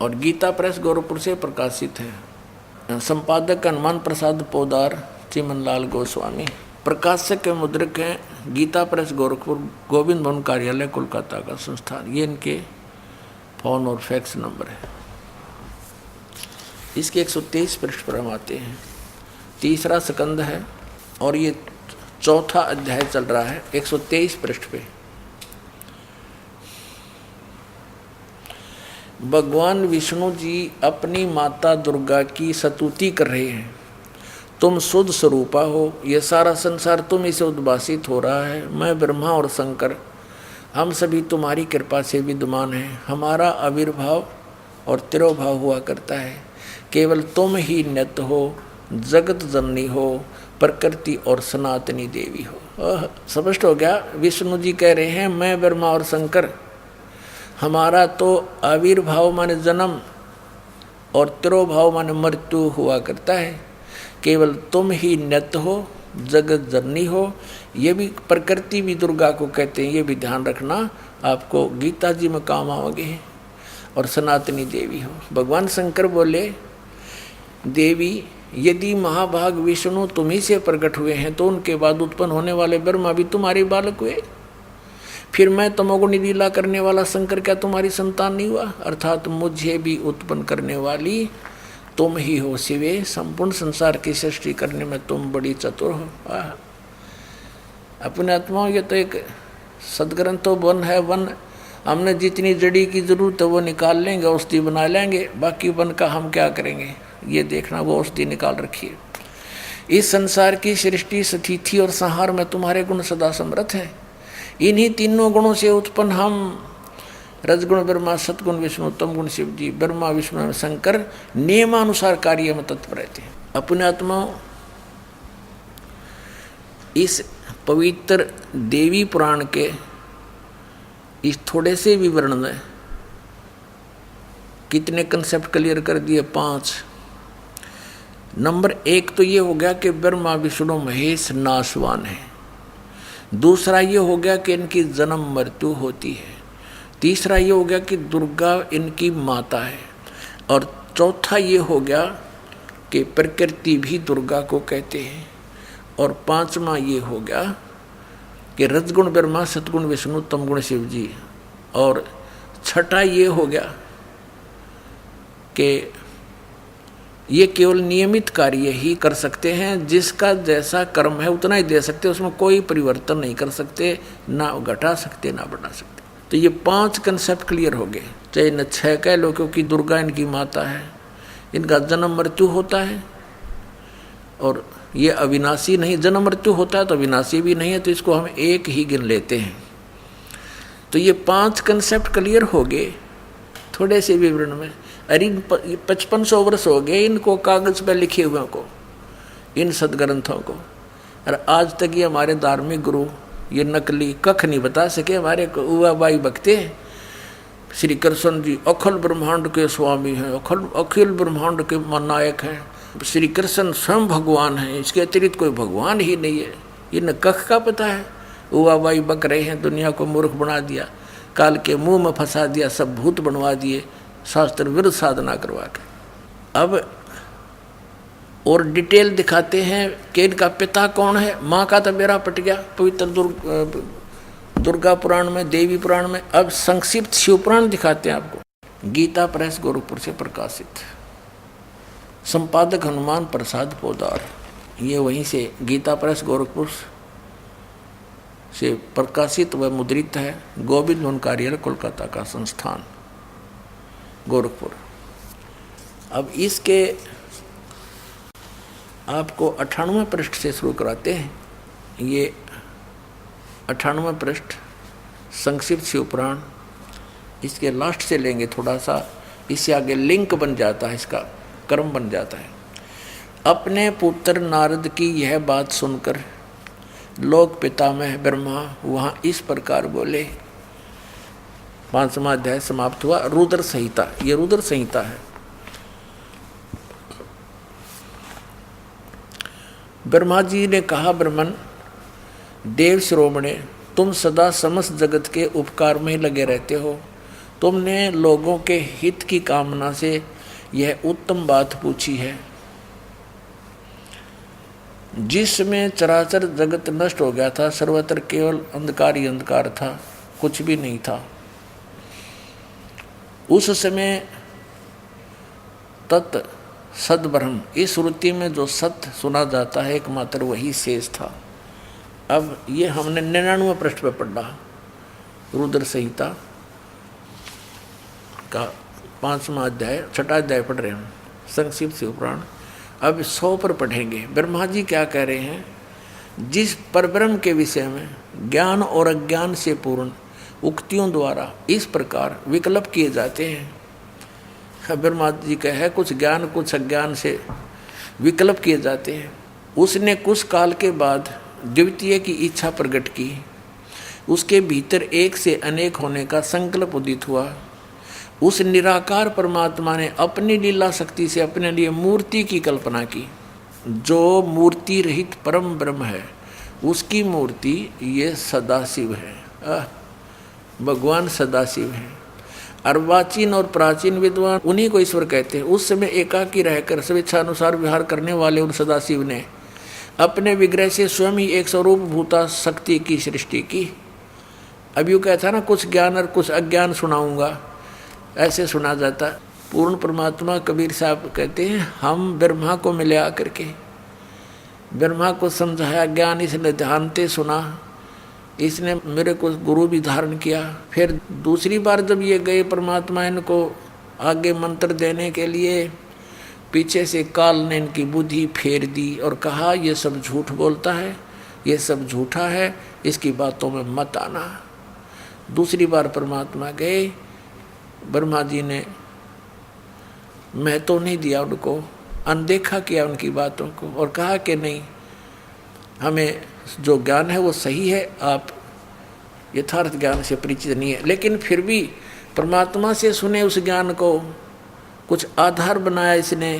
और गीता प्रेस गोरखपुर से प्रकाशित है। संपादक हनुमान प्रसाद पोदार, चिमनलाल गोस्वामी। प्रकाशक के मुद्रक हैं गीता प्रेस गोरखपुर, गोविंद भवन कार्यालय कोलकाता का संस्थान। ये इनके फ़ोन और फैक्स नंबर है। इसके 123 पृष्ठ पर हम आते हैं। तीसरा स्कंद है और ये चौथा अध्याय चल रहा है, 123 पृष्ठ पे। भगवान विष्णु जी अपनी माता दुर्गा की स्तुति कर रहे हैं। तुम शुद्ध स्वरूपा हो, ये सारा संसार तुम इसे उद्भासित हो रहा है। मैं ब्रह्मा और शंकर हम सभी तुम्हारी कृपा से विद्यमान हैं। हमारा आविर्भाव और तिरोभाव हुआ करता है। केवल तुम ही नित्य हो, जगत जननी हो, प्रकृति और सनातनी देवी हो। स्पष्ट हो गया। विष्णु जी कह रहे हैं मैं ब्रह्मा और शंकर, हमारा तो आविर्भाव माने जन्म और तिरोभाव माने मृत्यु हुआ करता है। केवल तुम ही नित्य हो, जगत जननी हो। ये भी प्रकृति भी दुर्गा को कहते हैं, ये भी ध्यान रखना, आपको गीता जी में काम आओगे। और सनातनी देवी हो। भगवान शंकर बोले, देवी यदि महाभाग विष्णु तुम्ही से प्रकट हुए हैं तो उनके बाद उत्पन्न होने वाले ब्रह्मा भी तुम्हारे बालक हुए, फिर मैं तमोगुणी लीला करने वाला शंकर क्या तुम्हारी संतान नहीं हुआ? अर्थात मुझे भी उत्पन्न करने वाली तुम ही हो शिवे, संपूर्ण संसार की सृष्टि करने में तुम बड़ी चतुर हो। अपने आत्मा, ये तो एक सदग्रंथ तो वन है, वन हमने जितनी जड़ी की जरूरत है वो निकाल लेंगे, औषधि बना लेंगे, बाकी वन का हम क्या करेंगे? ये देखना, वो औषधि निकाल रखिए। इस संसार की सृष्टि, स्थिति और संहार में तुम्हारे गुण सदा समर्थ हैं। इन्हीं तीनों गुणों से उत्पन्न हम रजगुण ब्रह्मा, सतगुण विष्णु, तम गुण शिव जी, ब्रह्मा विष्णु शंकर नियमानुसार कार्य में तत्पर रहते हैं। अपने आत्मा इस पवित्र देवी पुराण के इस थोड़े से विवरण में कितने कंसेप्ट क्लियर कर दिए? 5। नंबर 1 तो ये हो गया कि ब्रह्मा विष्णु महेश नाशवान है। दूसरा ये हो गया कि इनकी जन्म मृत्यु होती है। तीसरा ये हो गया कि दुर्गा इनकी माता है। और चौथा ये हो गया कि प्रकृति भी दुर्गा को कहते हैं। और 5वां ये हो गया कि रजगुण ब्रह्मा, सतगुण विष्णु, तमगुण शिव जी। और छठा ये हो गया कि ये केवल नियमित कार्य ही कर सकते हैं, जिसका जैसा कर्म है उतना ही दे सकते, उसमें कोई परिवर्तन नहीं कर सकते, ना घटा सकते ना बढ़ा सकते। तो ये 5 कंसेप्ट क्लियर हो गए। चाहे न 6 कह लो, क्योंकि दुर्गा इनकी माता है, इनका जन्म मृत्यु होता है और ये अविनाशी नहीं। जन्म मृत्यु होता है तो अविनाशी भी नहीं है, तो इसको हम एक ही गिन लेते हैं। तो ये 5 कंसेप्ट क्लियर हो गए थोड़े से विवरण में। अरे 5500 वर्ष हो गए इनको कागज पर लिखे हुए को, इन सदग्रंथों को। और आज तक ये हमारे धार्मिक गुरु ये नकली कख नहीं बता सके। हमारे उवाबाई भक्ते श्री कृष्ण जी अखिल ब्रह्मांड के स्वामी हैं, अखिल ब्रह्मांड के नायक हैं, श्री कृष्ण स्वयं भगवान हैं, इसके अतिरिक्त कोई भगवान ही नहीं है। ये न कख का पता है। उवाबाई बक रहे हैं, दुनिया को मूर्ख बना दिया, काल के मुंह में फंसा दिया, सब भूत बनवा दिए, शास्त्र विरुद्ध साधना करवा के। अब और डिटेल दिखाते हैं कि इनका पिता कौन है। माँ का तो बेड़ा पट गया पवित्र दुर्गा पुराण में, देवी पुराण में। अब संक्षिप्त शिव पुराण दिखाते हैं आपको। गीता प्रेस गोरखपुर से प्रकाशित, संपादक हनुमान प्रसाद पोदार। ये वहीं से गीता प्रेस गोरखपुर से प्रकाशित व मुद्रित है। गोविंद मोहन कार्यालय कोलकाता का संस्थान गोरखपुर। अब इसके आपको 98वें पृष्ठ से शुरू कराते हैं। ये 98वें पृष्ठ संक्षिप्त शिव पुराण, इसके लास्ट से लेंगे थोड़ा सा, इससे आगे लिंक बन जाता है, इसका क्रम बन जाता है। अपने पुत्र नारद की यह बात सुनकर लोक पितामह ब्रह्मा वहाँ इस प्रकार बोले। 5वां अध्याय समाप्त हुआ। रुद्र संहिता, ये रुद्र संहिता है। ब्रह्मा जी ने कहा, ब्रह्मन देव श्रोमणे, तुम सदा समस्त जगत के उपकार में लगे रहते हो। तुमने लोगों के हित की कामना से यह उत्तम बात पूछी है। जिसमें चराचर जगत नष्ट हो गया था, सर्वत्र केवल अंधकार ही अंधकार था, कुछ भी नहीं था। उस समय तत् सद्ब्रह्म, इस श्रुति में जो सत्य सुना जाता है एकमात्र वही शेष था। अब ये हमने 99वें पृष्ठ पर पढ़ा, रुद्र संहिता का 5वां अध्याय, 6वां अध्याय पढ़ रहे हैं संक्षिप्त शिव पुराण। अब 100 पर पढ़ेंगे। ब्रह्मा जी क्या कह रहे हैं? जिस परब्रह्म के विषय में ज्ञान और अज्ञान से पूर्ण उक्तियों द्वारा इस प्रकार विकल्प किए जाते हैं। ब्रह्मा जी का है, कुछ ज्ञान कुछ अज्ञान से विकल्प किए जाते हैं। उसने कुछ काल के बाद द्वितीय की इच्छा प्रकट की। उसके भीतर एक से अनेक होने का संकल्प उदित हुआ। उस निराकार परमात्मा ने अपनी लीला शक्ति से अपने लिए मूर्ति की कल्पना की। जो मूर्ति रहित परम ब्रह्म है उसकी मूर्ति ये सदाशिव है। भगवान सदाशिव है। अर्वाचीन और प्राचीन विद्वान उन्हीं को ईश्वर कहते हैं। उस समय एकाकी रहकर स्वेच्छानुसार विहार करने वाले उन सदाशिव ने अपने विग्रह से स्वयं ही एक स्वरूप भूता शक्ति की सृष्टि की। अब यूँ कहता ना कुछ ज्ञान और कुछ अज्ञान सुनाऊंगा, ऐसे सुना जाता। पूर्ण परमात्मा कबीर साहब कहते हैं हम ब्रह्मा को मिले आकर के, ब्रह्मा को समझाया, ज्ञान इसने ध्यान से सुना, इसने मेरे को गुरु भी धारण किया। फिर दूसरी बार जब ये गए परमात्मा इनको आगे मंत्र देने के लिए, पीछे से काल ने इनकी बुद्धि फेर दी और कहा ये सब झूठ बोलता है, ये सब झूठा है, इसकी बातों में मत आना। दूसरी बार परमात्मा गए, ब्रह्मा जी ने महत्व नहीं दिया उनको, अनदेखा किया उनकी बातों को और कहा कि नहीं, हमें जो ज्ञान है वो सही है, आप यथार्थ ज्ञान से परिचित नहीं है। लेकिन फिर भी परमात्मा से सुने उस ज्ञान को कुछ आधार बनाया इसने,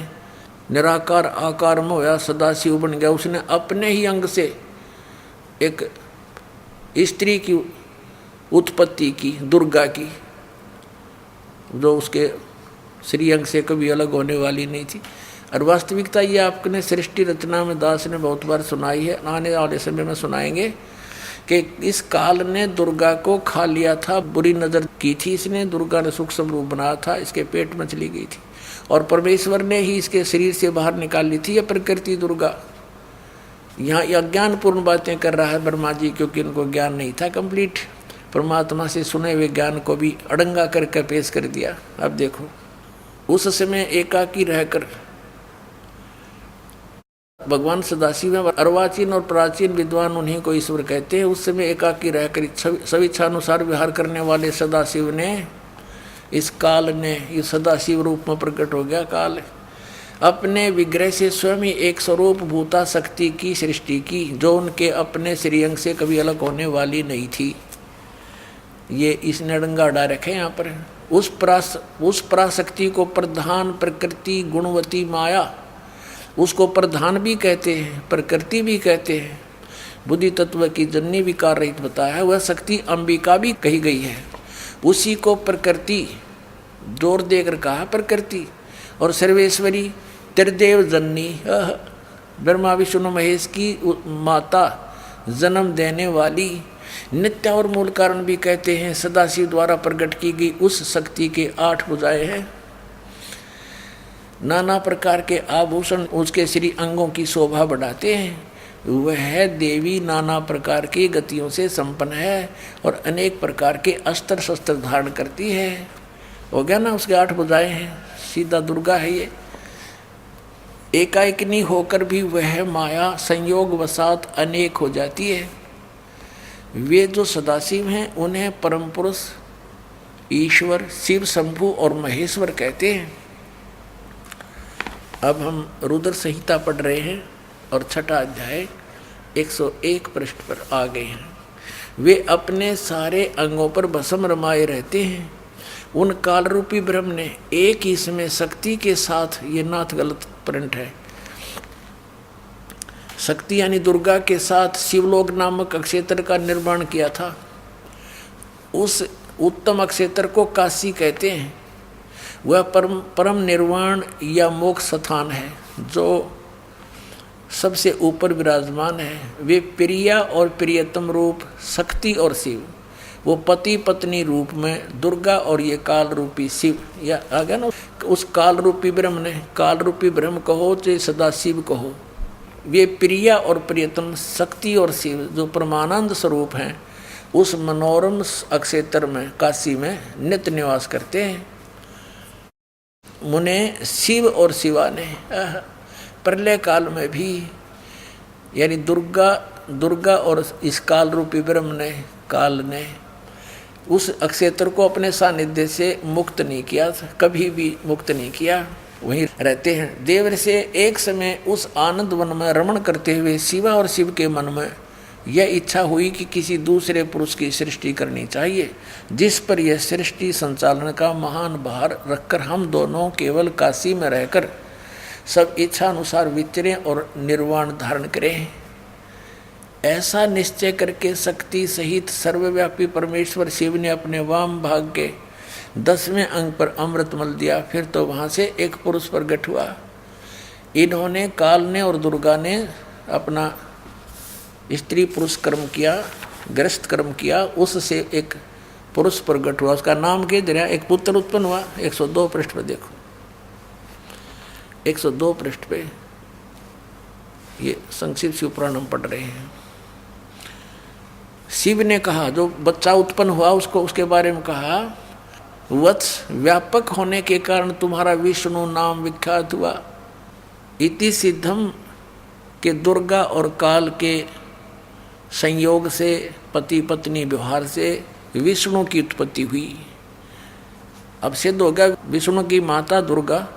निराकार आकार में होया, सदाशिव बन गया। उसने अपने ही अंग से एक स्त्री की उत्पत्ति की, दुर्गा की, जो उसके श्री अंग से कभी अलग होने वाली नहीं थी। और वास्तविकता ये आपने सृष्टि रचना में दास ने बहुत बार सुनाई है, आने वाले समय में सुनाएंगे कि इस काल ने दुर्गा को खा लिया था, बुरी नज़र की थी इसने, दुर्गा ने सूक्ष्म रूप बनाया था, इसके पेट में चली गई थी और परमेश्वर ने ही इसके शरीर से बाहर निकाल ली थी। यह प्रकृति दुर्गा यहाँ अज्ञानपूर्ण बातें कर रहा है ब्रह्मा जी, क्योंकि उनको ज्ञान नहीं था कंप्लीट। परमात्मा से सुने हुए ज्ञान को भी अड़ंगा करके पेश कर दिया। अब देखो, उस समय एकाकी रहकर भगवान सदाशिव में अर्वाचीन और प्राचीन विद्वान उन्हीं को ईश्वर कहते हैं। उस समय एकाकी रहकर स्वेच्छानुसार विहार करने वाले सदाशिव ने, इस काल ने, ये सदाशिव रूप में प्रकट हो गया काल, अपने विग्रह से स्वयं ही एक स्वरूप भूता शक्ति की सृष्टि की, जो उनके अपने श्रीअंग से कभी अलग होने वाली नहीं थी। ये इसने अड़ंगा अड़ा रखे यहाँ पर। उस पराशक्ति को प्रधान प्रकृति गुणवती माया, उसको प्रधान भी कहते हैं, प्रकृति भी कहते हैं, बुद्धि तत्व की जननी विकार रहित बताया है। वह शक्ति अंबिका भी कही गई है। उसी को प्रकृति जोर देकर कहा प्रकृति, और सर्वेश्वरी त्रिदेव जननी, ब्रह्मा विष्णु महेश की माता, जन्म देने वाली, नित्य और मूल कारण भी कहते हैं। सदाशिव द्वारा प्रकट की गई उस शक्ति के 8 भुजाएं हैं, नाना प्रकार के आभूषण उसके श्री अंगों की शोभा बढ़ाते हैं। वह देवी नाना प्रकार की गतियों से संपन्न है और अनेक प्रकार के अस्त्र शस्त्र धारण करती है। हो गया ना, उसके 8 भुजाएं हैं, सीधा दुर्गा है ये। एकाएकनी होकर भी वह माया संयोग वसात अनेक हो जाती है। वे जो सदाशिव हैं उन्हें परम पुरुष ईश्वर शिव शंभु और महेश्वर कहते हैं। अब हम रुद्र संहिता पढ़ रहे हैं और 6ठा अध्याय 101 पृष्ठ पर आ गए हैं। वे अपने सारे अंगों पर भस्म रमाए रहते हैं। उन काल रूपी ब्रह्म ने एक ही समय शक्ति के साथ, ये नाथ गलत प्रिंट है, शक्ति यानी दुर्गा के साथ शिवलोक नामक अक्षेत्र का निर्माण किया था। उस उत्तम अक्षेत्र को काशी कहते हैं। वह परम निर्वाण या मोक्ष स्थान है जो सबसे ऊपर विराजमान है। वे प्रिया और प्रियतम रूप शक्ति और शिव, वो पति पत्नी रूप में दुर्गा और ये काल रूपी शिव, या आ गया ना। उस काल रूपी ब्रह्म ने, काल रूपी ब्रह्म कहो चाहे सदाशिव कहो, वे प्रिया और प्रियतम शक्ति और शिव जो परमानंद स्वरूप हैं, उस मनोरम अक्षेत्र में काशी में नित्य निवास करते हैं। मुने शिव और शिवा ने प्रलय काल में भी, यानी दुर्गा और इस काल रूपी ब्रह्म ने, काल ने उस अक्षेत्र को अपने सानिध्य से मुक्त नहीं किया, कभी भी मुक्त नहीं किया, वहीं रहते हैं। देवर से एक समय उस आनंद वन में रमण करते हुए शिवा और शिव के मन में यह इच्छा हुई कि किसी दूसरे पुरुष की सृष्टि करनी चाहिए, जिस पर यह सृष्टि संचालन का महान भार रखकर हम दोनों केवल काशी में रहकर सब इच्छा अनुसार विचरें और निर्वाण धारण करें। ऐसा निश्चय करके शक्ति सहित सर्वव्यापी परमेश्वर शिव ने अपने वाम भाग के 10वें अंग पर अमृत मल दिया। फिर तो वहाँ से एक पुरुष प्रकट हुआ। इन्होंने, काल ने और दुर्गा ने अपना स्त्री पुरुष कर्म किया, ग्रस्त कर्म किया, उससे एक पुरुष प्रकट हुआ। उसका नाम कह दे रहा, एक पुत्र उत्पन्न हुआ। 102 पृष्ठ पर देखो, 102 पृष्ठ पे ये संक्षिप्त शिव पुराण हम पढ़ रहे हैं। शिव ने कहा, जो बच्चा उत्पन्न हुआ उसको, उसके बारे में कहा, वत्स, व्यापक होने के कारण तुम्हारा विष्णु नाम विख्यात हुआ। इति सिद्धम के दुर्गा और काल के संयोग से, पति पत्नी व्यवहार से विष्णु की उत्पत्ति हुई। अब सिद्ध हो गया विष्णु की माता दुर्गा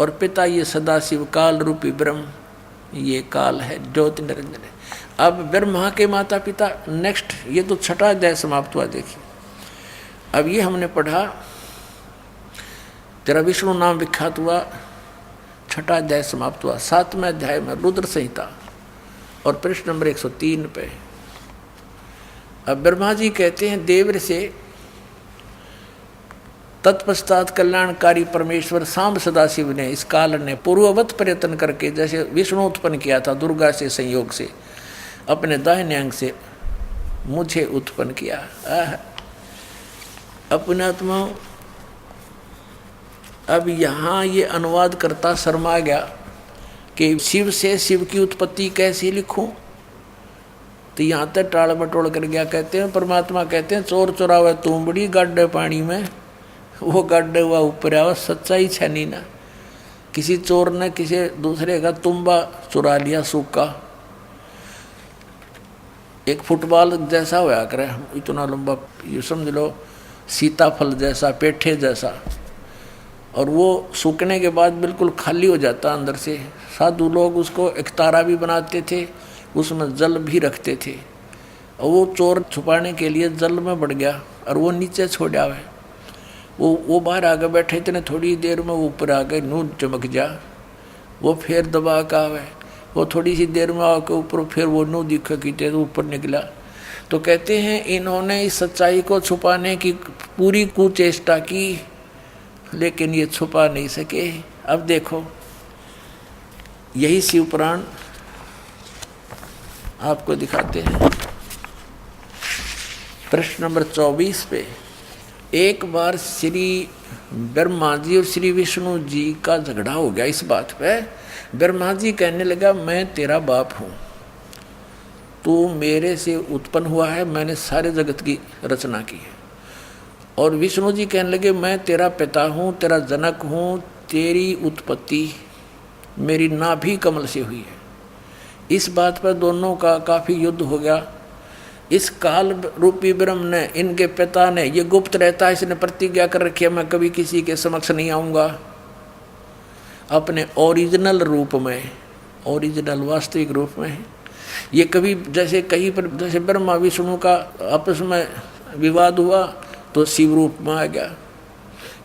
और पिता ये सदाशिव काल रूपी ब्रह्म, ये काल है, ज्योति निरंजन है। अब ब्रह्मा के माता पिता, नेक्स्ट, ये तो छठा अध्याय समाप्त हुआ। देखिए अब ये हमने पढ़ा, तेरा विष्णु नाम विख्यात हुआ, छठा अध्याय समाप्त हुआ। 7वें अध्याय में रुद्र संहिता और पृष्ठ नंबर 103 पे अब ब्रह्मा जी कहते हैं देवर से, तत्पश्चात कल्याणकारी परमेश्वर सांब सदाशिव ने, इस काल ने पूर्ववत प्रयत्न करके, जैसे विष्णु उत्पन्न किया था दुर्गा से संयोग से, अपने दाहिने अंग से मुझे उत्पन्न किया। अपने आत्मा। अब यहाँ ये अनुवाद करता शर्मा गया कि शिव से शिव की उत्पत्ति कैसे लिखूं, तो यहाँ तक टाल मटोल कर गया। कहते हैं परमात्मा कहते हैं, चोर चुरावे तुमबड़ी गाड्डे पानी में, वो गाड्डे हुआ ऊपर आवा। सच्चाई छनी ना, किसी चोर ने किसी दूसरे का तुम्बा चुरा लिया सूखा, एक फुटबॉल जैसा होया करे, इतना लंबा, ये समझ लो सीताफल जैसा, पेठे जैसा, और वो सूखने के बाद बिल्कुल खाली हो जाता अंदर से। साधु लोग उसको एक तारा भी बनाते थे, उसमें जल भी रखते थे, और वो चोर छुपाने के लिए जल में बढ़ गया और वो नीचे छोड़ा है। वो बाहर आगे बैठे, इतने थोड़ी देर में वो ऊपर आ गए, नून चमक जा, वो फिर दबा का आवे, वो थोड़ी सी देर में आके ऊपर, फिर वो नू दिखा की तो ऊपर निकला। तो कहते हैं इन्होंने इस सच्चाई को छुपाने की पूरी कुचेष्टा की, लेकिन ये छुपा नहीं सके। अब देखो यही शिव पुराण आपको दिखाते हैं। प्रश्न नंबर 24 पे, एक बार श्री ब्रह्मा जी और श्री विष्णु जी का झगड़ा हो गया इस बात पे। ब्रह्मा जी कहने लगा, मैं तेरा बाप हूँ, तू मेरे से उत्पन्न हुआ है, मैंने सारे जगत की रचना की है। और विष्णु जी कहने लगे, मैं तेरा पिता हूँ, तेरा जनक हूँ, तेरी उत्पत्ति मेरी नाभि कमल से हुई है। इस बात पर दोनों का काफ़ी युद्ध हो गया। इस काल रूपी ब्रह्म ने, इनके पिता ने, ये गुप्त रहता है, इसने प्रतिज्ञा कर रखी है, मैं कभी किसी के समक्ष नहीं आऊँगा, अपने ओरिजिनल रूप में, ओरिजिनल वास्तविक रूप में। ये कभी जैसे कहीं पर, जैसे ब्रह्मा विष्णु का आपस में विवाद हुआ तो शिव रूप में आ गया,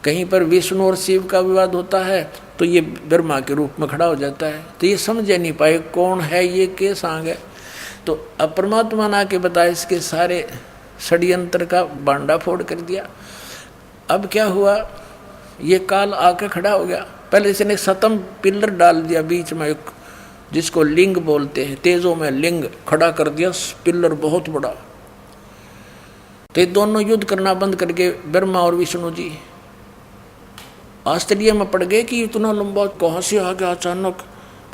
कहीं पर विष्णु और शिव का विवाद होता है तो ये ब्रह्मा के रूप में खड़ा हो जाता है। तो ये समझ नहीं पाए कौन है ये, के सांग है। तो अब परमात्मा ने आके बताया, इसके सारे षड्यंत्र का बांडा फोड़ कर दिया। अब क्या हुआ, ये काल आके खड़ा हो गया। पहले इसने सतम पिलर डाल दिया बीच में, एक जिसको लिंग बोलते हैं, तेजों में लिंग खड़ा कर दिया, पिलर बहुत बड़ा। तो ये दोनों युद्ध करना बंद करके ब्रह्मा और विष्णु जी आश्चर्य में पड़ गए कि इतना लंबा कहाँ से आ गया अचानक।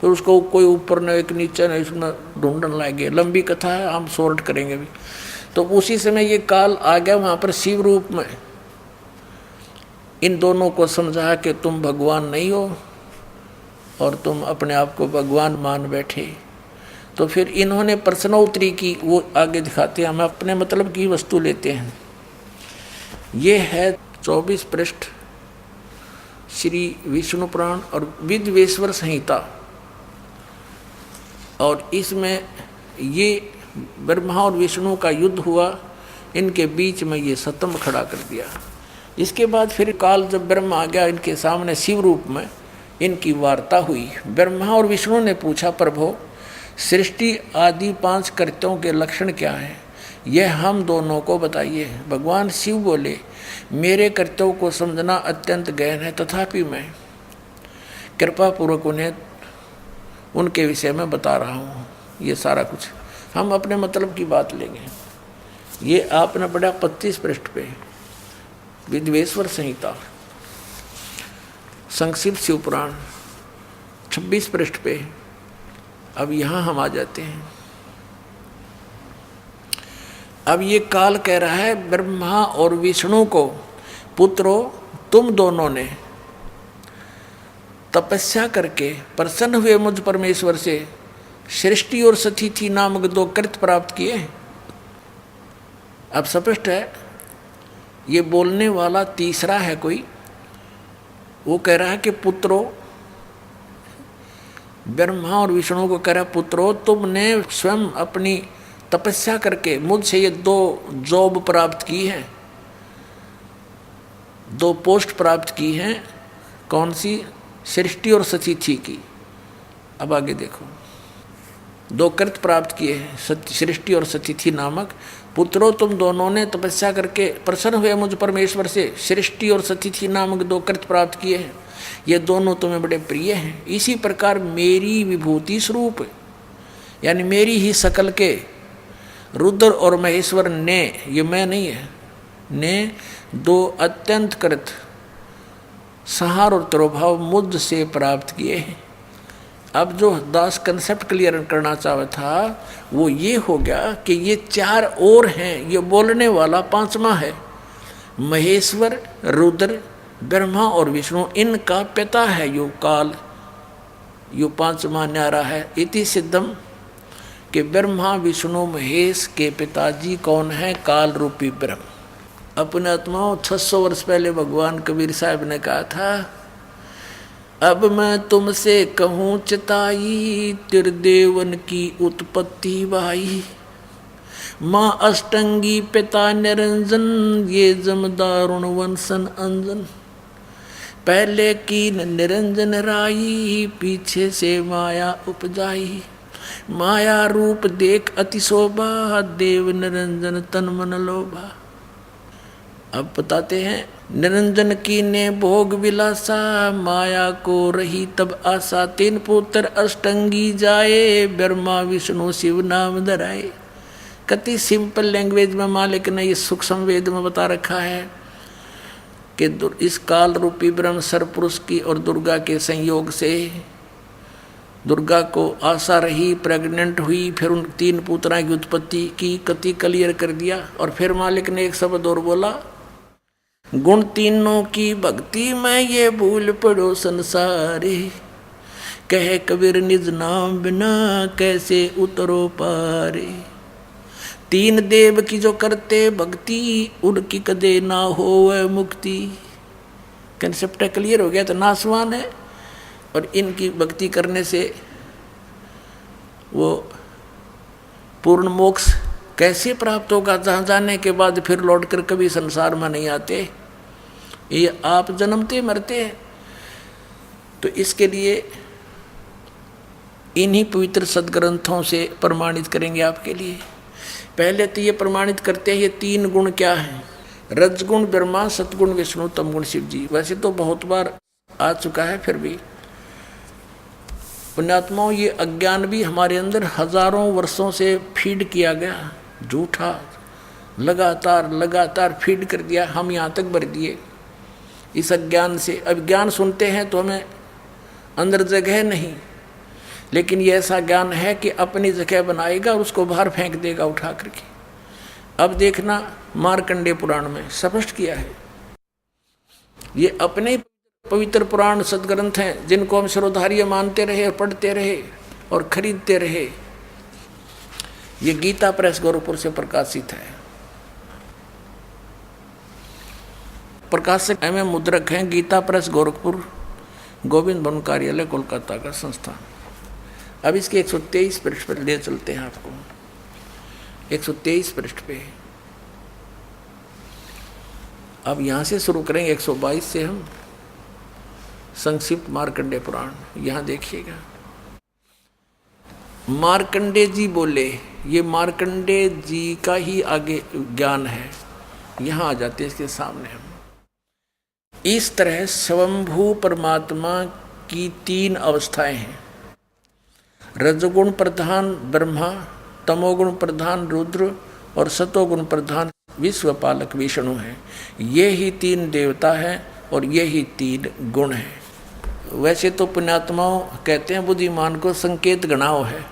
फिर उसको कोई ऊपर न एक नीचे न, इसमें ढूंढने लगे। लंबी कथा है, हम शॉर्ट करेंगे भी। तो उसी समय ये काल आ गया वहाँ पर शिव रूप में, इन दोनों को समझा कि तुम भगवान नहीं हो और तुम अपने आप को भगवान मान बैठे। तो फिर इन्होंने प्रश्नोत्तरी की, वो आगे दिखाते हैं। हम अपने मतलब की वस्तु लेते हैं। ये है 24 पृष्ठ श्री विष्णु पुराण और विद्वेश्वर संहिता, और इसमें ये ब्रह्मा और विष्णु का युद्ध हुआ, इनके बीच में ये सतम खड़ा कर दिया। इसके बाद फिर काल जब ब्रह्मा आ गया इनके सामने शिव रूप में, इनकी वार्ता हुई। ब्रह्मा और विष्णु ने पूछा, प्रभु सृष्टि आदि 5 कृत्यों के लक्षण क्या हैं, यह हम दोनों को बताइए। भगवान शिव बोले, मेरे कृत्यों को समझना अत्यंत गहन है, तथापि मैं कृपा पूर्वक उन्हें उनके विषय में बता रहा हूँ। ये सारा कुछ हम अपने मतलब की बात लेंगे। ये आपने पढ़ा 25 पृष्ठ पे विद्वेश्वर संहिता, संक्षिप्त शिव पुराण 26 पृष्ठ पे। अब यहाँ हम आ जाते हैं। अब ये काल कह रहा है ब्रह्मा और विष्णु को, पुत्रों तुम दोनों ने तपस्या करके प्रसन्न हुए मुझ परमेश्वर से सृष्टि और सतिथि नामक 2 कृत्य प्राप्त किए। अब स्पष्ट है, ये बोलने वाला तीसरा है कोई। वो कह रहा है कि पुत्रों, ब्रह्मा और विष्णु को कह रहा है, पुत्रों तुमने स्वयं अपनी तपस्या करके मुझसे ये 2 जॉब प्राप्त की है, 2 पोस्ट प्राप्त की हैं। कौन सी? सृष्टि और सतिथि की। अब आगे देखो, 2 कृत्य प्राप्त किए हैं, सृष्टि और सतिथि नामक। पुत्रों तुम दोनों ने तपस्या करके प्रसन्न हुए मुझ परमेश्वर से सृष्टि और सतिथि नामक 2 कृत्य प्राप्त किए हैं। ये दोनों तुम्हें बड़े प्रिय हैं। इसी प्रकार मेरी विभूति स्वरूप, यानी मेरी ही शकल के रुद्र और महेश्वर ने, ये मैं नहीं है, ने 2 अत्यंत कृत संहार और तिरोभाव मुझ से प्राप्त किए हैं। अब जो दास कंसेप्ट क्लियर करना चाहता था वो ये हो गया कि ये 4 और हैं, ये बोलने वाला 5वां है। महेश्वर, रुद्र, ब्रह्मा और विष्णु, इनका पिता है यो काल, यो 5वां न्यारा है। इति सिद्धम कि ब्रह्मा विष्णु महेश के पिताजी कौन है? काल रूपी ब्रह्म। अपने आत्माओं 600 वर्ष पहले भगवान कबीर साहब ने कहा था, अब मैं तुमसे कहूँ चिताई, त्रिदेवन की उत्पत्ति भाई। माँ अष्टंगी पिता निरंजन, ये जमदारुण वंशन अंजन। पहले की निरंजन राई, पीछे से माया उपजाई। माया रूप देख अति शोभा, देव निरंजन तन मन लोभा। अब बताते हैं, निरंजन की ने भोग विलासा, माया को रही तब आशा। 3 पुत्र अष्टंगी जाए, ब्रह्मा विष्णु शिव नाम धराए। कति सिंपल लैंग्वेज में मालिक ने ये सूक्ष्म वेद में बता रखा है कि इस काल रूपी ब्रह्म सरपुरुष की और दुर्गा के संयोग से दुर्गा को आशा रही, प्रेग्नेंट हुई, फिर उन 3 पुत्रा की उत्पत्ति की। कति क्लियर कर दिया। और फिर मालिक ने एक शब्द और बोला, गुण तीनों की भक्ति में ये भूल पड़ो संसारे। कहे कबीर निज नाम बिना कैसे उतरो पारे। 3 देव की जो करते भक्ति, उनकी कदे ना हो मुक्ति। कंसेप्ट क्लियर हो गया। तो नासवान है और इनकी भक्ति करने से वो पूर्ण मोक्ष कैसे प्राप्त होगा, जहाँ जाने के बाद फिर लौटकर कभी संसार में नहीं आते, ये आप जन्मते मरते हैं। तो इसके लिए इन्हीं पवित्र सदग्रंथों से प्रमाणित करेंगे आपके लिए। पहले तो ये प्रमाणित करते हैं ये 3 गुण क्या हैं। रजगुण ब्रह्मा, सतगुण विष्णु, तमगुण शिव जी। वैसे तो बहुत बार आ चुका है, फिर भी पुण्यात्माओं ये अज्ञान भी हमारे अंदर हजारों वर्षों से फीड किया गया, झूठा लगातार लगातार फीड कर दिया, हम यहाँ तक भर दिए इस अज्ञान से। अब ज्ञान सुनते हैं तो हमें अंदर जगह नहीं, लेकिन ये ऐसा ज्ञान है कि अपनी जगह बनाएगा और उसको बाहर फेंक देगा उठा करके। अब देखना मार्कंडेय पुराण में स्पष्ट किया है। ये अपने पवित्र पुराण सदग्रंथ हैं जिनको हम श्रोधार्य मानते रहे और पढ़ते रहे और खरीदते रहे। ये गीता प्रेस गोरखपुर से प्रकाशित है। प्रकाशक एवं मुद्रक हैं गीता प्रेस गोरखपुर, गोविंद भवन कार्यालय कोलकाता का संस्थान। अब इसके 123 पृष्ठ पर ले चलते हैं आपको। 123 पृष्ठ पे अब यहाँ से शुरू करेंगे, 122 से हम संक्षिप्त मार्कंडेय पुराण, यहाँ देखिएगा। मार्कंडेय जी बोले, ये मार्कंडेय जी का ही आगे ज्ञान है, यहाँ आ जाते हैं इसके सामने हम। इस तरह स्वयंभू परमात्मा की 3 अवस्थाएं हैं। रजोगुण प्रधान ब्रह्मा, तमोगुण प्रधान रुद्र और सतोगुण प्रधान विश्वपालक विष्णु हैं। ये ही 3 देवता हैं और ये ही 3 गुण हैं। वैसे तो पुण्यात्माओं कहते हैं बुद्धिमान को संकेत गणाओ है,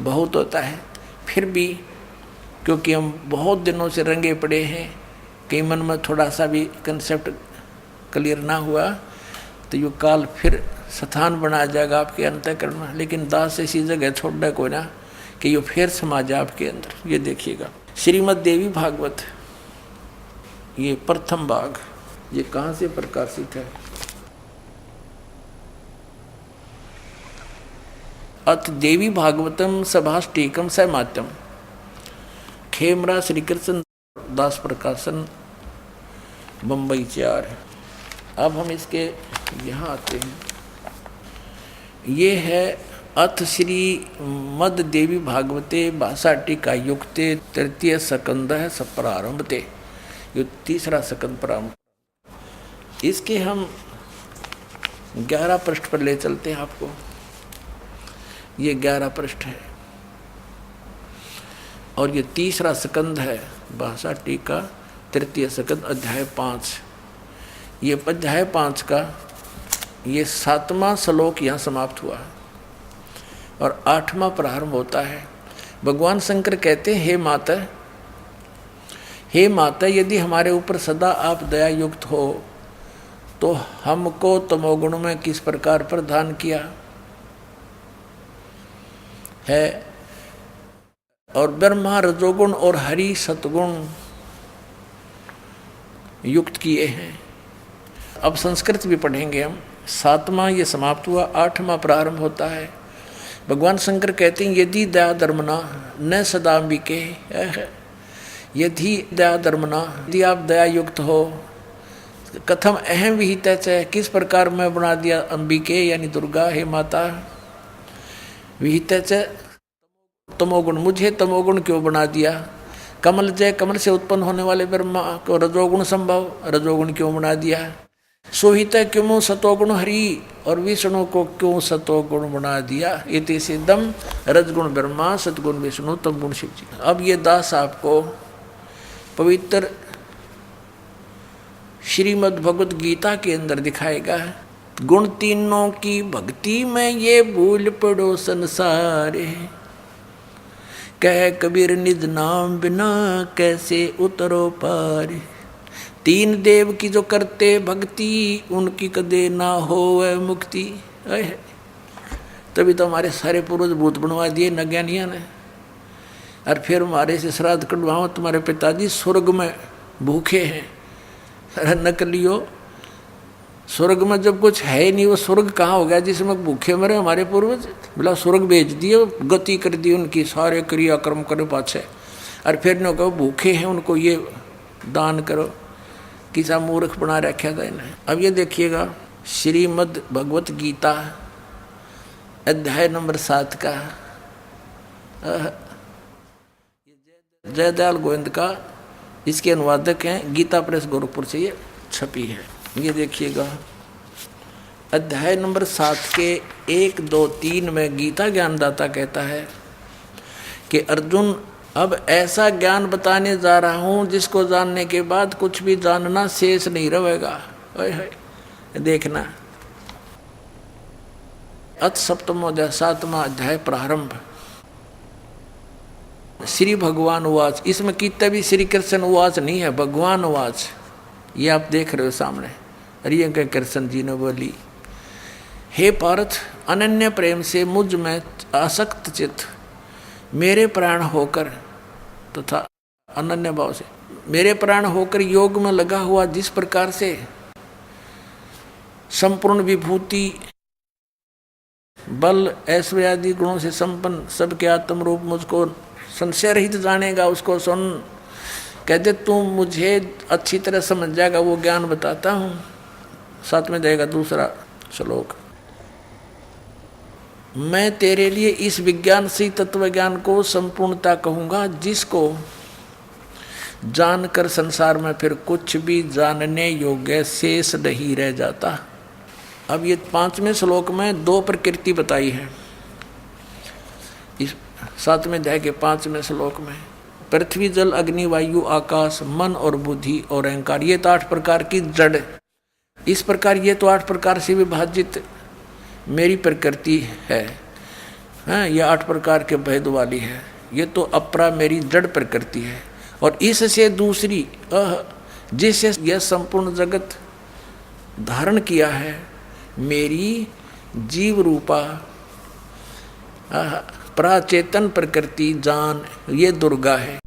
बहुत होता है, फिर भी क्योंकि हम बहुत दिनों से रंगे पड़े हैं, कई मन में थोड़ा सा भी कंसेप्ट क्लियर ना हुआ तो ये काल फिर स्थान बना जाएगा आपके अंतःकरण में। लेकिन दास ऐसी जगह छोड़ दे कोई ना कि ये फिर समा जाए आपके अंदर। ये देखिएगा श्रीमद् देवी भागवत, ये प्रथम भाग, ये कहाँ से प्रकाशित है? अथ देवी भागवतम सभाष्टीकम सैमात्यम, खेमरा श्री कृष्ण दास प्रकाशन, बम्बई 4। अब हम इसके यहाँ आते हैं। ये है अथ श्री मद देवी भागवते भाषा टीका युक्ते तृतीय स्कंद है सब प्रारंभते, ये 3रा स्कंद प्रारंभ। इसके हम 11 पृष्ठ पर ले चलते हैं आपको। ये 11 पृष्ठ है और ये 3रा स्कंद है भाषा टीका तृतीय स्कंद अध्याय 5। ये अध्याय 5 का ये 7वां श्लोक यहाँ समाप्त हुआ और 8वां प्रारंभ होता है। भगवान शंकर कहते हैं, हे माता, यदि हमारे ऊपर सदा आप दया युक्त हो तो हमको तमोगुण में किस प्रकार प्रदान किया है, और ब्रह्मा रजोगुण और हरि सतगुण युक्त किए हैं। अब संस्कृत भी पढ़ेंगे हम। 7वां ये समाप्त हुआ, 8वां प्रारंभ होता है। भगवान शंकर कहते हैं, यदि दया धर्मना न सदाम्बिके, यदि दया धर्मना, यदि आप दया युक्त हो, कथम अहम विहित है, किस प्रकार मैं बना दिया अंबिके यानी दुर्गा, हे माता, विहित तमोगुण, मुझे तमोगुण क्यों बना दिया, कमल जय, कमल से उत्पन्न होने वाले ब्रह्मा को रजोगुण संभव, रजोगुण क्यों बना दिया, सोहित क्यों सतोगुण हरि, और विष्णु को क्यों सतोगुण बना दिया, इति सिद्धम रजगुण ब्रह्मा सतगुण विष्णु तमगुण शिव जी। अब ये दास आपको पवित्र श्रीमद् भगवत गीता के अंदर दिखाएगा। गुण तीनों की भक्ति में ये भूल पड़ो संसारे, कह कबीर निज नाम बिना कैसे उतरो पार, 3 देव की जो करते भक्ति उनकी कदे ना होवे मुक्ति। तभी तो हमारे सारे पूर्वज भूत बनवा दिए न ज्ञानिया ने, और फिर हमारे से श्राद्ध कटवाओ, तुम्हारे पिताजी स्वर्ग में भूखे हैं। नकलियो, स्वर्ग में जब कुछ है नहीं, वो स्वर्ग कहाँ हो गया जिसमें भूखे मरे हमारे पूर्वज? बोला स्वर्ग भेज दिए, गति कर दी उनकी, सारे क्रियाक्रम करे पाछे, और फिर न कहो भूखे हैं उनको ये दान करो। किसा मूर्ख बना रखा था इन्हें। अब ये देखिएगा श्रीमद् भगवत गीता अध्याय नंबर 7 का, जयदयाल गोविंद का इसके अनुवादक हैं, गीता प्रेस गोरखपुर से ये छपी है। ये देखिएगा अध्याय नंबर 7 के 1, 2, 3 में गीता ज्ञानदाता कहता है कि अर्जुन, अब ऐसा ज्ञान बताने जा रहा हूँ जिसको जानने के बाद कुछ भी जानना शेष नहीं रहेगा। देखना, अथ सप्तमोध्याय 7वां अध्याय प्रारंभ। श्री भगवान उवाच, इसमें कितना भी श्री कृष्ण उवाच नहीं है, भगवान उवाच। ये आप देख रहे हो सामने, रियंक कृष्ण जी ने बोली, हे पार्थ, अनन्य प्रेम से मुझ में आसक्त चित्त मेरे प्राण होकर तथा अनन्य भाव से मेरे प्राण होकर योग में लगा हुआ, जिस प्रकार से संपूर्ण विभूति बल ऐश्वर्य आदि गुणों से संपन्न सबके आत्म रूप मुझको संशय रहित जानेगा, उसको सुन। कहते तू मुझे अच्छी तरह समझ जाएगा, वो ज्ञान बताता हूँ। साथ में देगा दूसरा श्लोक। मैं तेरे लिए इस विज्ञान से तत्व ज्ञान को संपूर्णता कहूँगा, जिसको जानकर संसार में फिर कुछ भी जानने योग्य शेष नहीं रह जाता। अब ये 5वें श्लोक में 2 प्रकृति बताई है। इस 7वें अध्याय के 5वें श्लोक में पृथ्वी जल अग्नि वायु आकाश मन और बुद्धि और अहंकार, ये तो 8 प्रकार की जड़। इस प्रकार ये तो 8 प्रकार से विभाजित मेरी प्रकृति है, ये 8 प्रकार के भेद वाली है। ये तो अपरा मेरी जड़ प्रकृति है। और इससे दूसरी जिससे यह संपूर्ण जगत धारण किया है, मेरी जीव रूपा प्राचेतन प्रकृति जान, ये दुर्गा है।